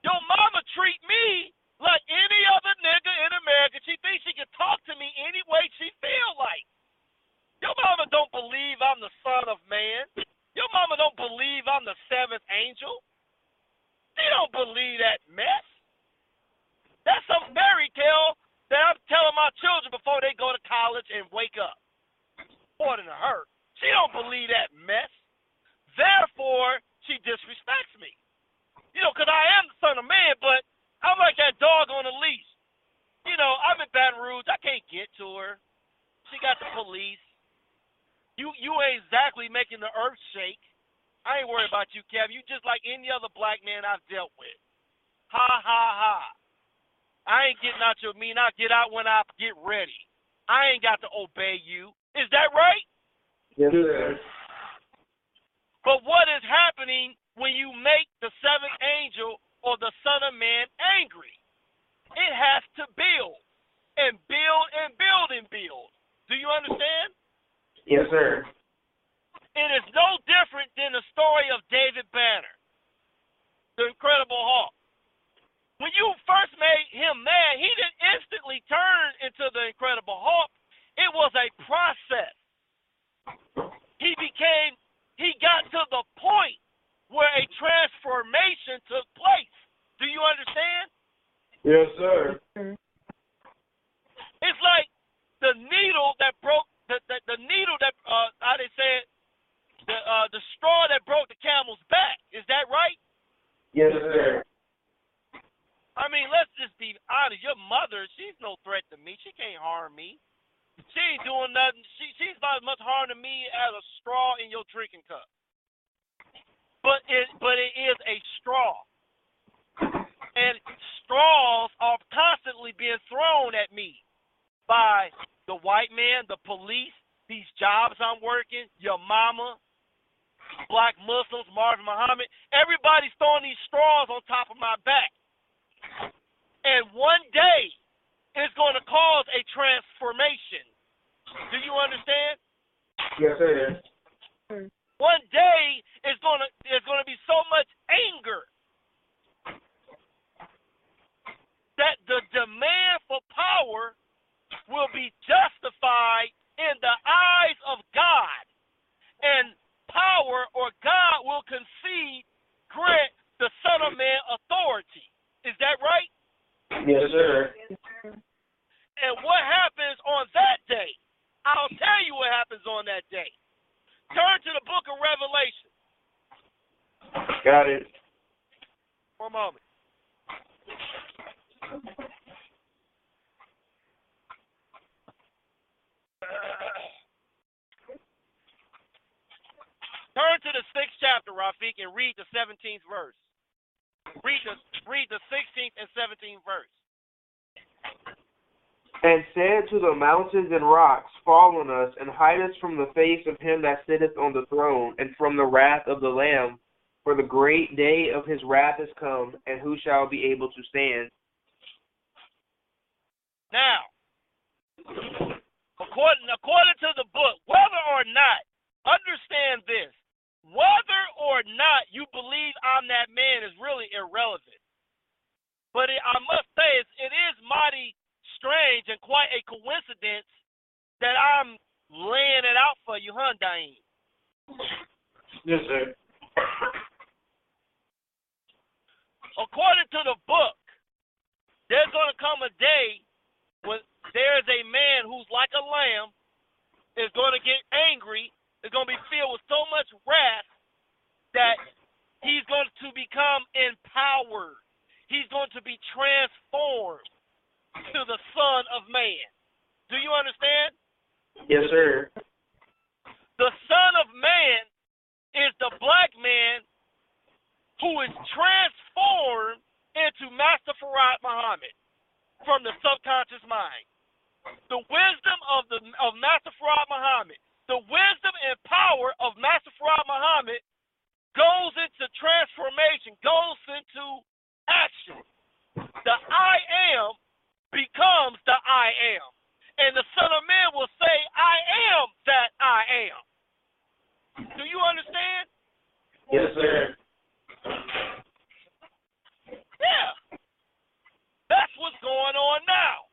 Your mama treat me like any other nigga in America. She thinks she can talk to me any way she feel like. Your mama don't believe I'm the Son of Man. Your mama don't believe I'm the seventh angel. She don't believe that mess. That's some fairy tale that I'm telling my children before they go to college and wake up. More than a hurt. She don't believe that mess. Therefore, she disrespects me. Because I am the Son of Man, but I'm like that dog on a leash. I'm in Baton Rouge. I can't get to her. She got the police. You ain't exactly making the earth shake. I ain't worried about you, Kev. You just like any other black man I've dealt with. Ha, ha, ha. I ain't getting out your mean. I'll get out when I get ready. I ain't got to obey you. Is that right? Yes, sir. But what is happening when you make the seventh angel or the Son of Man angry? It has to build and build and build and build. Do you understand? Yes, sir. It is no different than the story of David Banner, the Incredible Hulk. When you first made him mad, he didn't instantly turn into the Incredible Hulk. It was a process. He got to the point where a transformation took place. Do you understand? Yes, sir. It's like the needle that broke the needle that how they say it, the straw that broke the camel's back. Is that right? Yes, sir. I mean, let's just be honest. Your mother, she's no threat to me. She can't harm me. She ain't doing nothing. She's about as much harm to me as a straw in your drinking cup. But it is a straw. And straws are constantly being thrown at me by the white man, the police, these jobs I'm working, your mama, black Muslims, Marvin Muhammad. Everybody's throwing these straws on top of my back. And one day, it's going to cause a transformation. Do you understand? Yes, sir. One day, there's going to be so much anger that the demand for power will be justified in the eyes of God, and power or God will grant the Son of Man authority. Is that right? Yes, sir. And what happens on that day? I'll tell you what happens on that day. Turn to the book of Revelation. Got it. One moment. Turn to the 6th chapter, Rafiq, and read the 17th verse. Read the 16th and 17th verse. And said to the mountains and rocks, fall on us, and hide us from the face of him that sitteth on the throne, and from the wrath of the Lamb. For the great day of his wrath is come, and who shall be able to stand? Now, according to the book, whether or not, understand this, whether or not you believe I'm that man is really irrelevant. But I must say, it is mighty strange and quite a coincidence that I'm laying it out for you, huh, Daim? Yes, sir. According to the book, there's going to come a day when there's a man who's like a lamb, is going to get angry, is going to be filled with so much wrath that he's going to become empowered. He's going to be transformed to the Son of Man. Do you understand? Yes, sir. The Son of Man is the black man who is transformed into Master Farad Muhammad from the subconscious mind. The wisdom of Master Farad Muhammad, the wisdom and power of Master Farad Muhammad goes into transformation, goes into action. The I am becomes the I am. And the Son of Man will say, I am that I am. Do you understand? Yes, sir. Yeah. That's what's going on now.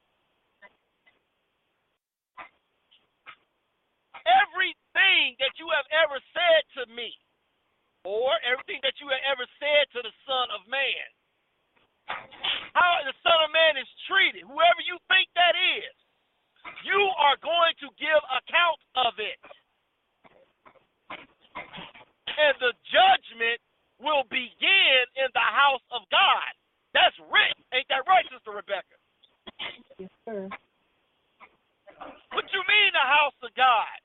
Everything that you have ever said to me, or everything that you have ever said to the Son of Man, how the Son of Man is treated, whoever you think that is, you are going to give account of it. And the judgment will begin in the house of God. That's written. Ain't that right, Sister Rebecca? Yes, sir. What you mean the of God.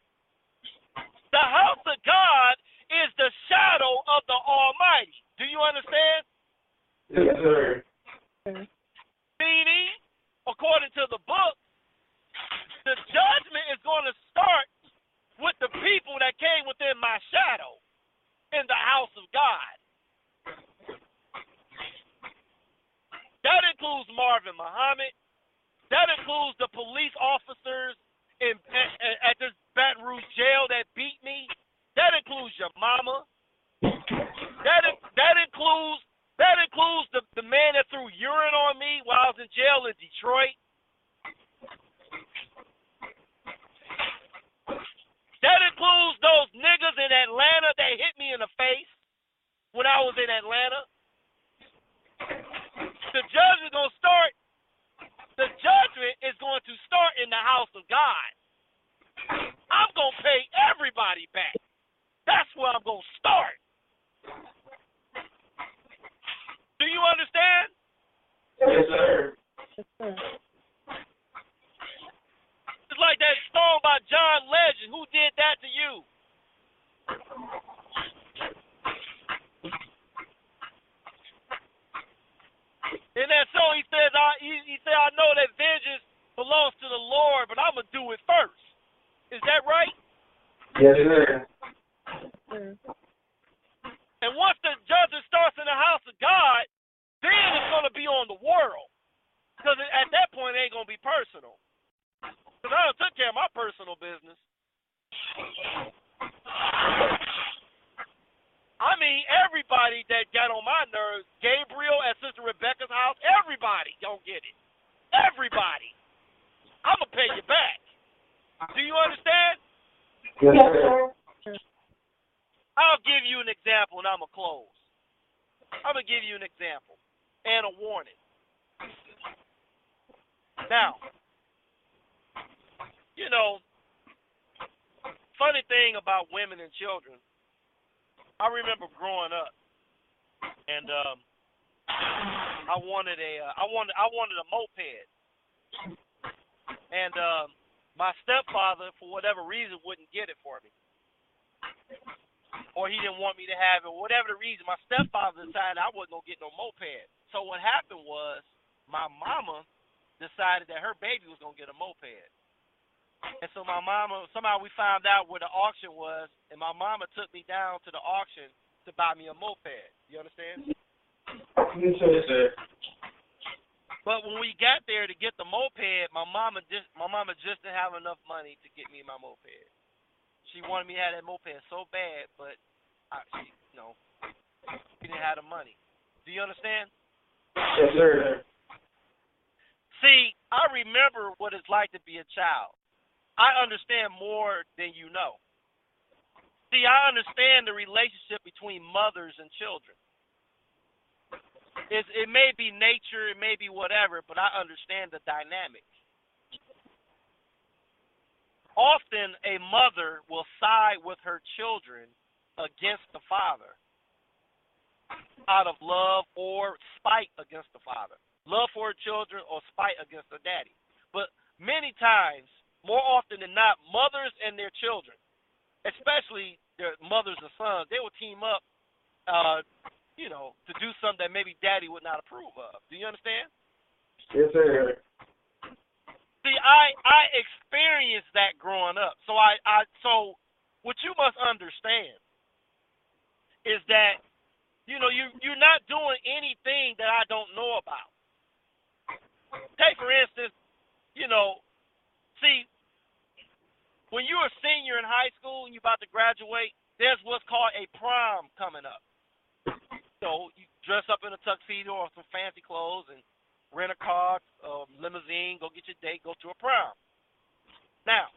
The house of God is the shadow of the Almighty. Do you understand? Yes, sir. Meaning, according to the book, the judgment is going to start with the people that came within my shadow in the house of God. That includes Marvin Muhammad. That includes the police officers at this Baton Rouge jail that beat me. That includes your mama. That includes the man that threw urine on me while I was in jail in Detroit. That includes those niggas in Atlanta that hit me in the face when I was in Atlanta. The judgment is going to start. The judgment is going to start in the house of God. I'm going to pay everybody back. That's where I'm going to start. Do you understand? Yes, sir. It's like that song by John Legend. Who did that to you? In that song, he says, I know that vengeance belongs to the Lord, but I'm going to do it first. Is that right? Yes, sir. And once the judgment starts in the house of God, then it's going to be on the world. Because at that point, it ain't going to be personal. Because I done took care of my personal business. I mean, everybody that got on my nerves, Gabriel at Sister Rebecca's house, everybody gonna get it. Everybody. I'm gonna pay you back. Do you understand? Yes, sir. I'll give you an example and I'm gonna close. I'm gonna give you an example and a warning. Now, you know, funny thing about women and children, I remember growing up, and I wanted a moped, and my stepfather, for whatever reason, wouldn't get it for me, or he didn't want me to have it. Whatever the reason, my stepfather decided I wasn't gonna get no moped. So what happened was, my mama decided that her baby was gonna get a moped. And so my mama, somehow we found out where the auction was, and my mama took me down to the auction to buy me a moped. You understand? Yes, sir. But when we got there to get the moped, my mama just didn't have enough money to get me my moped. She wanted me to have that moped so bad, but she didn't have the money. Do you understand? Yes, sir. See, I remember what it's like to be a child. I understand more than you know. See, I understand the relationship between mothers and children. It may be nature, it may be whatever, but I understand the dynamic. Often a mother will side with her children against the father out of love or spite against the father. Love for her children or spite against her daddy. But many times, more often than not, mothers and their children, especially their mothers and sons, they will team up, to do something that maybe daddy would not approve of. Do you understand? Yes, sir. See, I experienced that growing up. So so what you must understand is that, you're not doing anything that I don't know about. Take, for instance, see, when you're a senior in high school and you're about to graduate, there's what's called a prom coming up. So you dress up in a tuxedo or some fancy clothes and rent a car, limousine, go get your date, go to a prom. Now,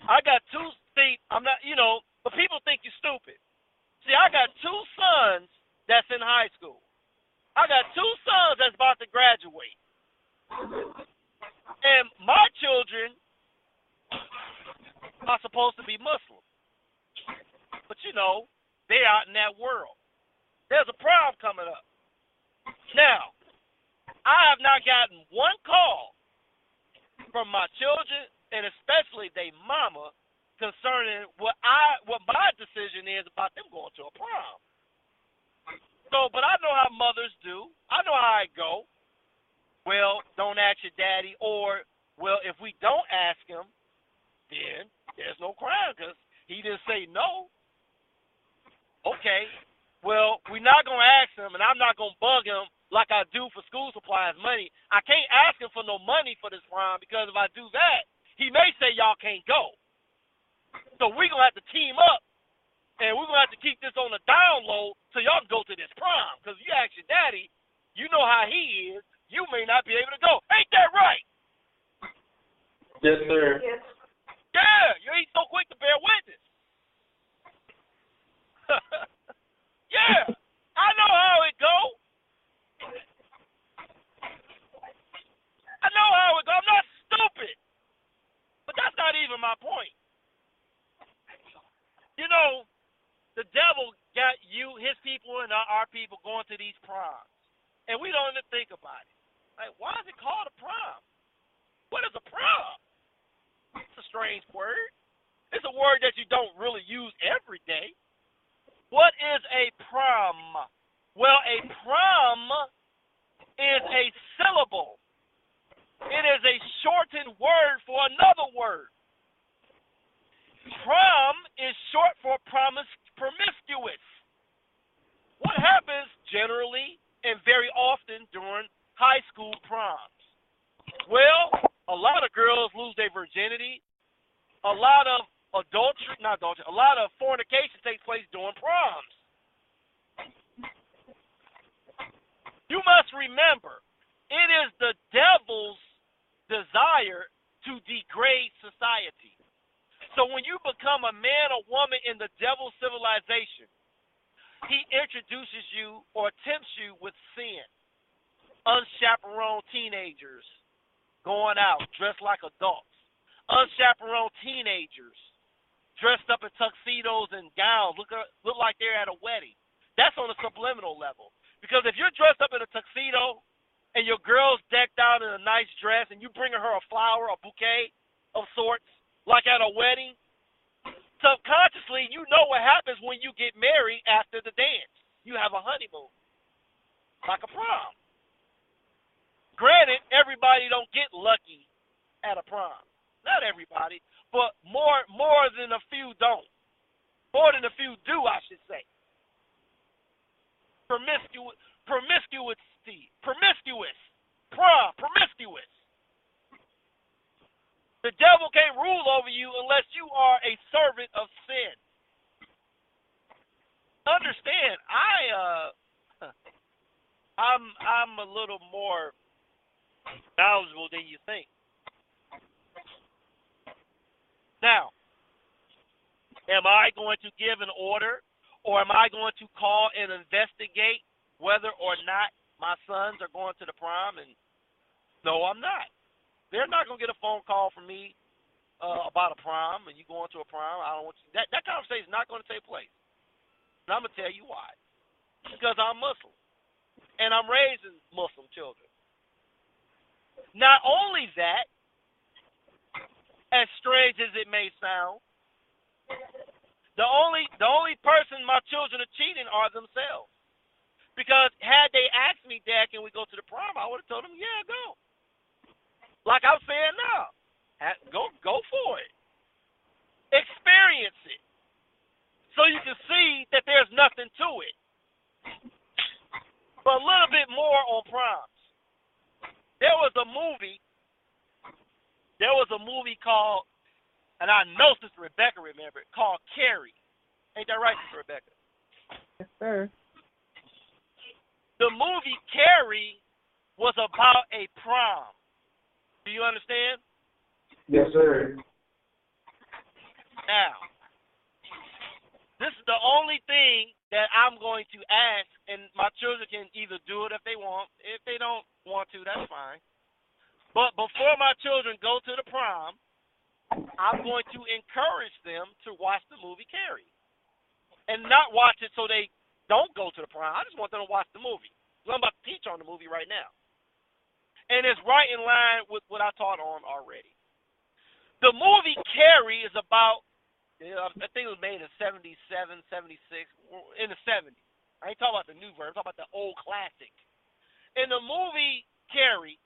I got but people think you're stupid. See, I got two sons that's in high school. I got two sons that's about to graduate. And my children are supposed to be Muslim. But, they're out in that world. There's a prom coming up. Now, I have not gotten one call from my children, and especially especially they mama, concerning what my decision is about them going to a prom. So, but I know how mothers do. I know how it go. Well, don't ask your daddy, or, well, if we don't ask him, then there's no crime because he didn't say no. Okay, well, we're not going to ask him, and I'm not going to bug him like I do for school supplies money. I can't ask him for no money for this prom because if I do that, he may say y'all can't go. So we're going to have to team up, and we're going to have to keep this on the down low so y'all can go to this prom. Because if you ask your daddy, you know how he is, you may not be able to go. Ain't that right? Yes, sir. Yes. Yeah, you ain't so quick to bear witness. Yeah, I know how it go. I know how it go. I'm not stupid. But that's not even my point. You know, the devil got you, his people, and our people going to these proms. And we don't even think about it. Like, why is it called a prom? What is a prom? It's a strange word. It's a word that you don't really use every day. What is a prom? Well, a prom is a syllable. It is a shortened word for another word. Prom is short for promiscuous. What happens generally and very often during high school proms? Well, a lot of girls lose their virginity. A lot of a lot of fornication takes place during proms. You must remember, it is the devil's desire to degrade society. So when you become a man or woman in the devil's civilization, he introduces you or tempts you with sin. Unchaperoned teenagers going out dressed like adults. Unchaperoned teenagers dressed up in tuxedos and gowns, look like they're at a wedding. That's on a subliminal level. Because if you're dressed up in a tuxedo and your girl's decked out in a nice dress and you bring her a flower, a bouquet of sorts, like at a wedding, subconsciously you know what happens when you get married after the dance. You have a honeymoon, like a prom. Granted, everybody don't get lucky at a prom. Not everybody, but more than a few don't. More than a few do, I should say. Promiscuous. The devil can't rule over you unless you are a servant of sin. Understand, I'm a little more knowledgeable than you think. Now, am I going to give an order, or am I going to call and investigate whether or not my sons are going to the prom? And no, I'm not. They're not going to get a phone call from me about a prom, and you going to a prom. I don't want you. That conversation is not going to take place. And I'm going to tell you why. Because I'm Muslim, and I'm raising Muslim children. Not only that, as strange as it may sound, the only person my children are cheating are themselves. Because had they asked me, Dad, can we go to the prom? I would have told them, yeah, go. Like I'm saying now, go for it. Experience it, so you can see that there's nothing to it. But a little bit more on proms. There was a movie called, and I know Sister Rebecca remembered, called Carrie. Ain't that right, Sister Rebecca? Yes, sir. The movie Carrie was about a prom. Do you understand? Yes, sir. Now, this is the only thing that I'm going to ask, and my children can either do it if they want. If they don't want to, that's fine. But before my children go to the prom, I'm going to encourage them to watch the movie Carrie. And not watch it so they don't go to the prom. I just want them to watch the movie. So I'm about to teach on the movie right now. And it's right in line with what I taught on already. The movie Carrie is about, I think it was made in 77, 76, in the 70s. I ain't talking about the new version, I'm talking about the old classic. In the movie Carrie,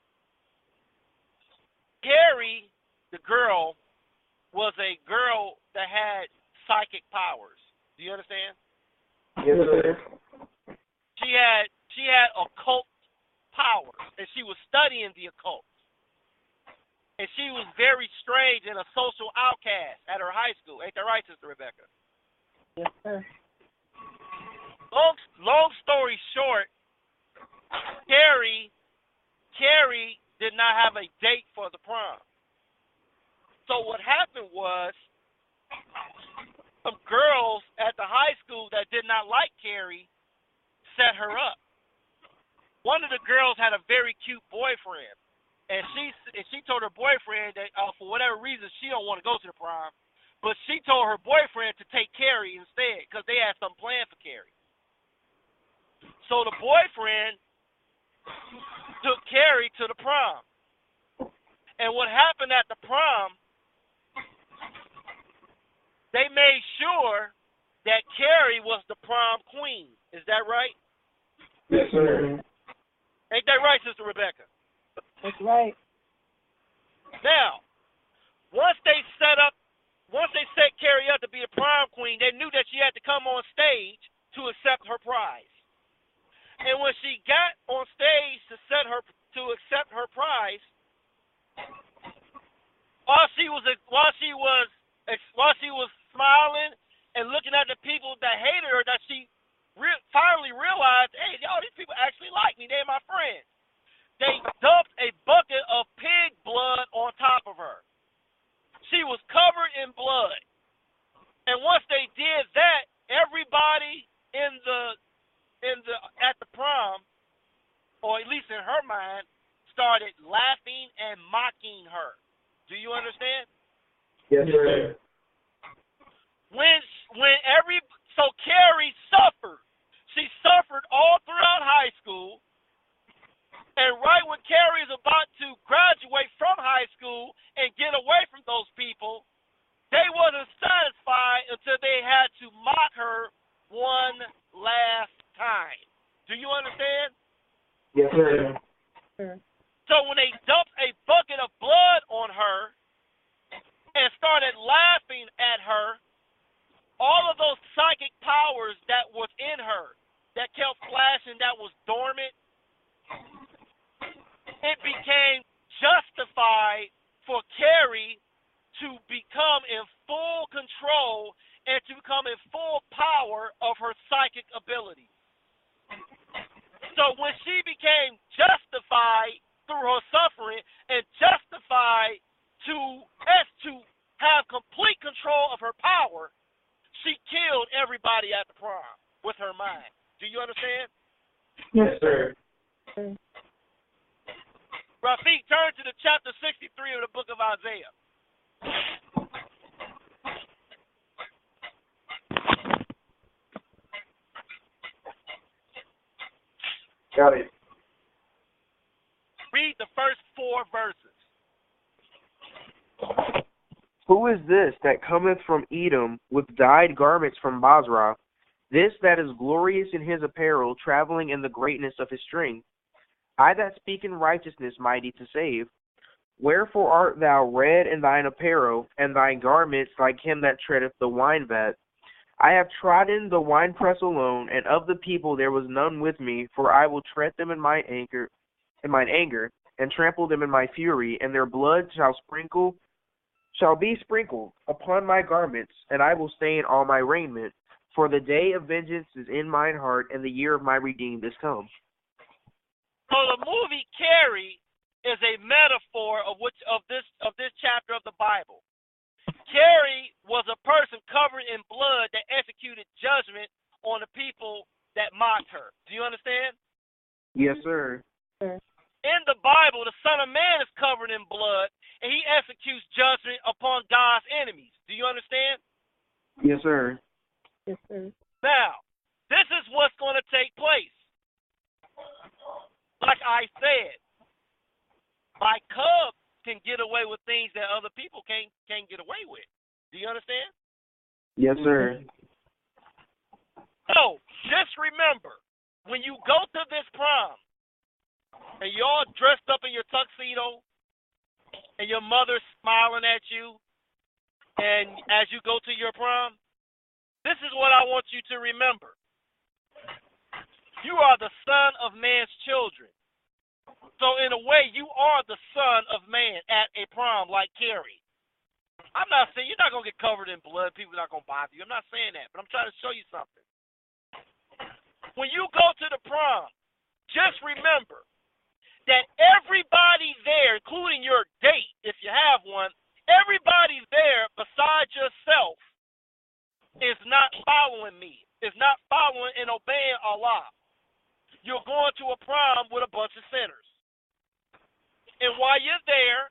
the girl, was a girl that had psychic powers. Do you understand? Yes, sir. She had occult powers, and she was studying the occult. And she was very strange and a social outcast at her high school. Ain't that right, Sister Rebecca? Yes, sir. Long story short, Carrie did not have a date for the prom. So what happened was some girls at the high school that did not like Carrie set her up. One of the girls had a very cute boyfriend, and she told her boyfriend that for whatever reason she don't want to go to the prom, but she told her boyfriend to take Carrie instead because they had something planned for Carrie. So the boyfriend took Carrie to the prom, and what happened at the prom, they made sure that Carrie was the prom queen. Is that right? Yes, sir. Ain't that right, Sister Rebecca? That's right. Now, once they set Carrie up to be a prom queen, they knew that she had to come on stage to accept her prize. And when she got on stage to accept her prize, while she was smiling and looking at the people that hated her, that she finally realized, hey, y'all, these people actually like me. They're my friends. They dumped a bucket of pig blood on top of her. She was covered in blood. And once they did that, everybody at the prom, or at least in her mind, started laughing and mocking her. Do you understand? Yes, sir. So Carrie suffered. She suffered all throughout high school. And right when Carrie is about to graduate from high school and get away from those people, they wasn't satisfied until they had to mock her one last time. Do you understand? Yes, sir. So when they dumped a bucket of blood on her and started laughing at her, all of those psychic powers that was in her, that kept flashing, that was dormant, it became justified for Carrie to become in full control and to become in full power of her psychic abilities. So when she became justified through her suffering and justified to have complete control of her power, she killed everybody at the prom with her mind. Do you understand? Yes, sir. Rafiq, turn to the chapter 63 of the book of Isaiah. Got it. Read the first 4 verses. Who is this that cometh from Edom with dyed garments from Basra? This that is glorious in his apparel, traveling in the greatness of his strength. I that speak in righteousness, mighty to save. Wherefore art thou red in thine apparel, and thy garments like him that treadeth the wine vat? I have trodden the winepress alone, and of the people there was none with me, for I will tread them in mine anger, and trample them in my fury, and their blood shall be sprinkled upon my garments, and I will stain all my raiment. For the day of vengeance is in mine heart, and the year of my redeemed is come. So the movie Carrie is a metaphor of this chapter of the Bible. Carrie was a person covered in blood that executed judgment on the people that mocked her. Do you understand? Yes, sir. In the Bible, the Son of Man is covered in blood, and he executes judgment upon God's enemies. Do you understand? Yes, sir. Yes, sir. Now, this is what's going to take place. Like I said, my cubs can get away with things that other people can't with. Do you understand? Yes, sir. So, just remember, when you go to this prom, and you're all dressed up in your tuxedo, and your mother's smiling at you, and as you go to your prom, this is what I want you to remember. You are the son of man's children. So in a way, you are the son of man at a prom like Carrie. I'm not saying you're not going to get covered in blood. People are not going to bother you. I'm not saying that, but I'm trying to show you something. When you go to the prom, just remember that everybody there, including your date, if you have one, everybody there besides yourself is not following me, is not following and obeying Allah. You're going to a prom with a bunch of sinners. And while you're there,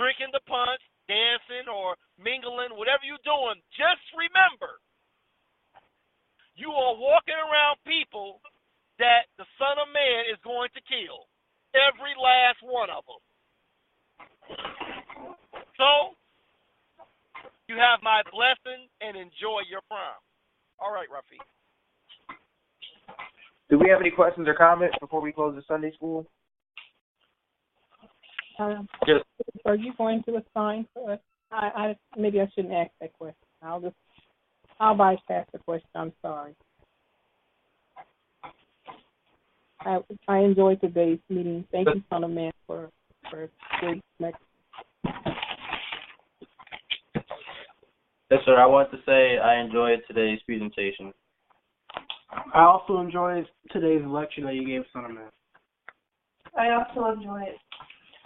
drinking the punch, dancing, or mingling, whatever you're doing, just remember, you are walking around people that the Son of Man is going to kill. Every last one of them. So, you have my blessing and enjoy your prom. All right, Rafi. Do we have any questions or comments before we close the Sunday school? Just, are you going to assign for us? Maybe I shouldn't ask that question. I'll bypass the question. I'm sorry. I enjoyed today's meeting. Thank you, Son of Man, for good next. Yes, sir. I want to say I enjoyed today's presentation. I also enjoyed today's lecture that you gave, Son of Man. I also enjoyed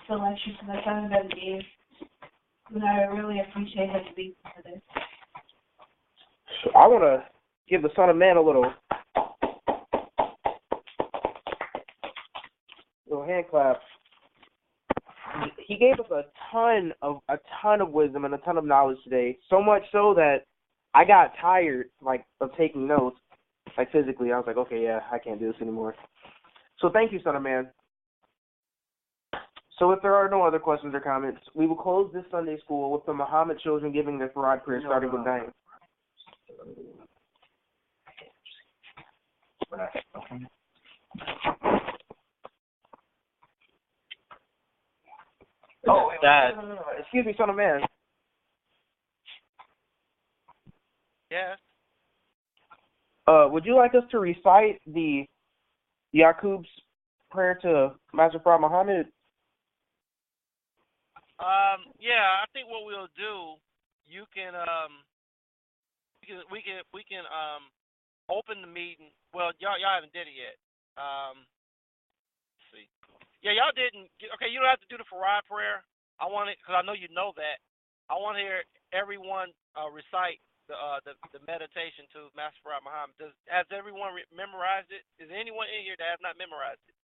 the lecture to the Son of Man gave, and I really appreciate him being today. I want to give the Son of Man a little hand clap. He gave us a ton of wisdom and a ton of knowledge today. So much so that I got tired, of taking notes, physically. I was like, okay, yeah, I can't do this anymore. So thank you, Son of Man. So if there are no other questions or comments, we will close this Sunday school with the Muhammad children giving their Farad prayer, starting with Diane. Oh, Dad. No. Excuse me, Son of Man. Yes. Would you like us to recite the Yaqub's prayer to Master Prophet Muhammad? Yeah, I think what we'll do, we can open the meeting. Well, y'all haven't did it yet. Let's see. Yeah, y'all didn't. Okay, you don't have to do the Farad prayer. I want it because I know you know that. I want to hear everyone recite the meditation to Master Prophet Muhammad. Has everyone memorized it? Is there anyone in here that has not memorized it?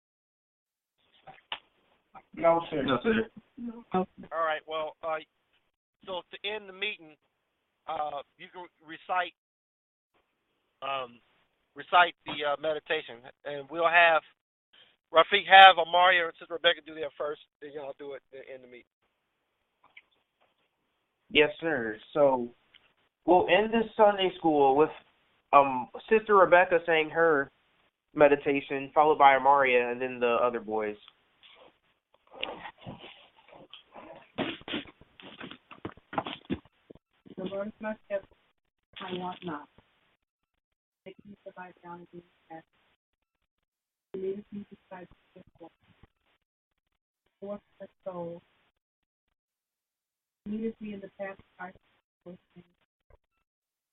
No, sir. No, sir. No. All right. Well, so to end the meeting, you can recite the meditation, and we'll have Rafiq have Amaria and Sister Rebecca do that first. Then y'all do it in the meeting. Yes, sir. So we'll end this Sunday school with Sister Rebecca saying her meditation, followed by Amaria, and then the other boys. The Lord is my shepherd, I want not. Take me to lie down and be fast. He leadeth me beside the still waters. My soul. He leadeth me in the path of righteousness.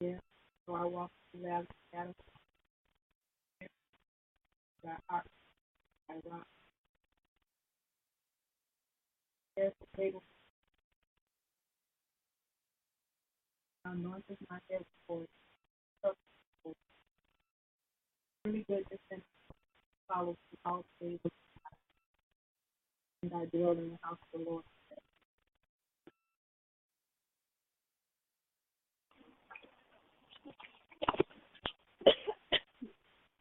Yeah, so I walk through the valley of the shadow of death. Thy heart, thy rock. There's the table. Anointed my head for really good and follow all days of and I dwell in the house of the Lord.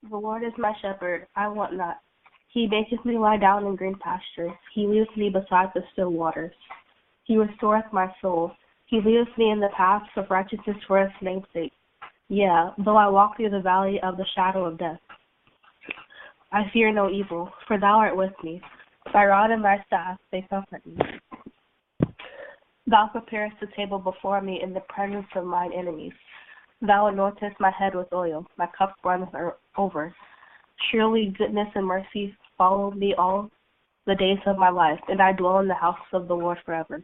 The Lord is my shepherd, I want not. He maketh me lie down in green pastures. He leadeth me beside the still waters. He restoreth my soul. He leadeth me in the paths of righteousness for his name's sake. Yea, though I walk through the valley of the shadow of death, I fear no evil, for thou art with me. Thy rod and thy staff, they comfort me. Thou preparest the table before me in the presence of mine enemies. Thou anointest my head with oil, my cup runneth over. Surely goodness and mercy follow me all the days of my life, and I dwell in the house of the Lord forever.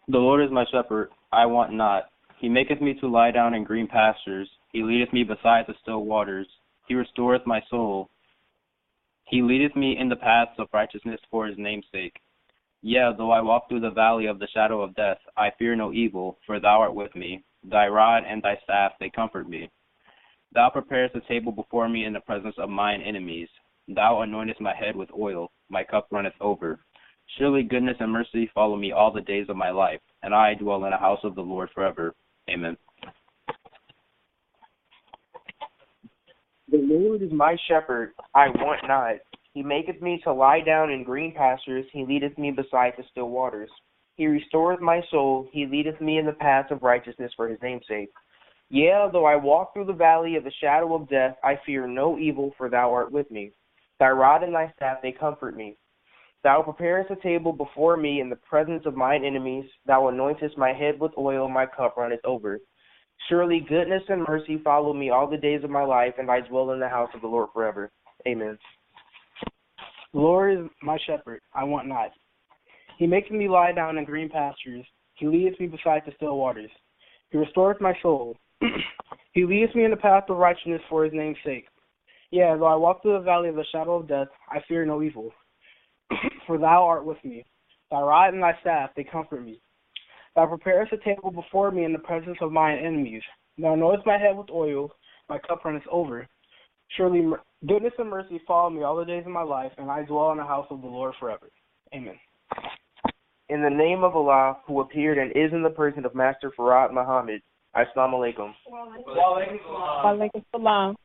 The Lord is my shepherd, I want not. He maketh me to lie down in green pastures. He leadeth me beside the still waters. He restoreth my soul. He leadeth me in the paths of righteousness for his name's sake. Yea, though I walk through the valley of the shadow of death, I fear no evil, for thou art with me. Thy rod and thy staff, they comfort me. Thou preparest a table before me in the presence of mine enemies. Thou anointest my head with oil, my cup runneth over. Surely goodness and mercy follow me all the days of my life, and I dwell in the house of the Lord forever. Amen. The Lord is my shepherd, I want not. He maketh me to lie down in green pastures. He leadeth me beside the still waters. He restoreth my soul. He leadeth me in the paths of righteousness for his name's sake. Yea, though I walk through the valley of the shadow of death, I fear no evil, for thou art with me. Thy rod and thy staff, they comfort me. Thou preparest a table before me in the presence of mine enemies. Thou anointest my head with oil, my cup runneth over. Surely goodness and mercy follow me all the days of my life, and I dwell in the house of the Lord forever. Amen. The Lord is my shepherd, I want not. He maketh me lie down in green pastures. He leadeth me beside the still waters. He restoreth my soul. He leadeth me in the path of righteousness for his name's sake. Yea, though I walk through the valley of the shadow of death, I fear no evil. For thou art with me. Thy rod and thy staff, they comfort me. Thou preparest a table before me in the presence of mine enemies. Thou anointest my head with oil, my cup runneth over. Surely goodness and mercy follow me all the days of my life, and I dwell in the house of the Lord forever. Amen. In the name of Allah, who appeared and is in the person of Master Farad Muhammad, Assalamu alaikum. Wa alaikum salam.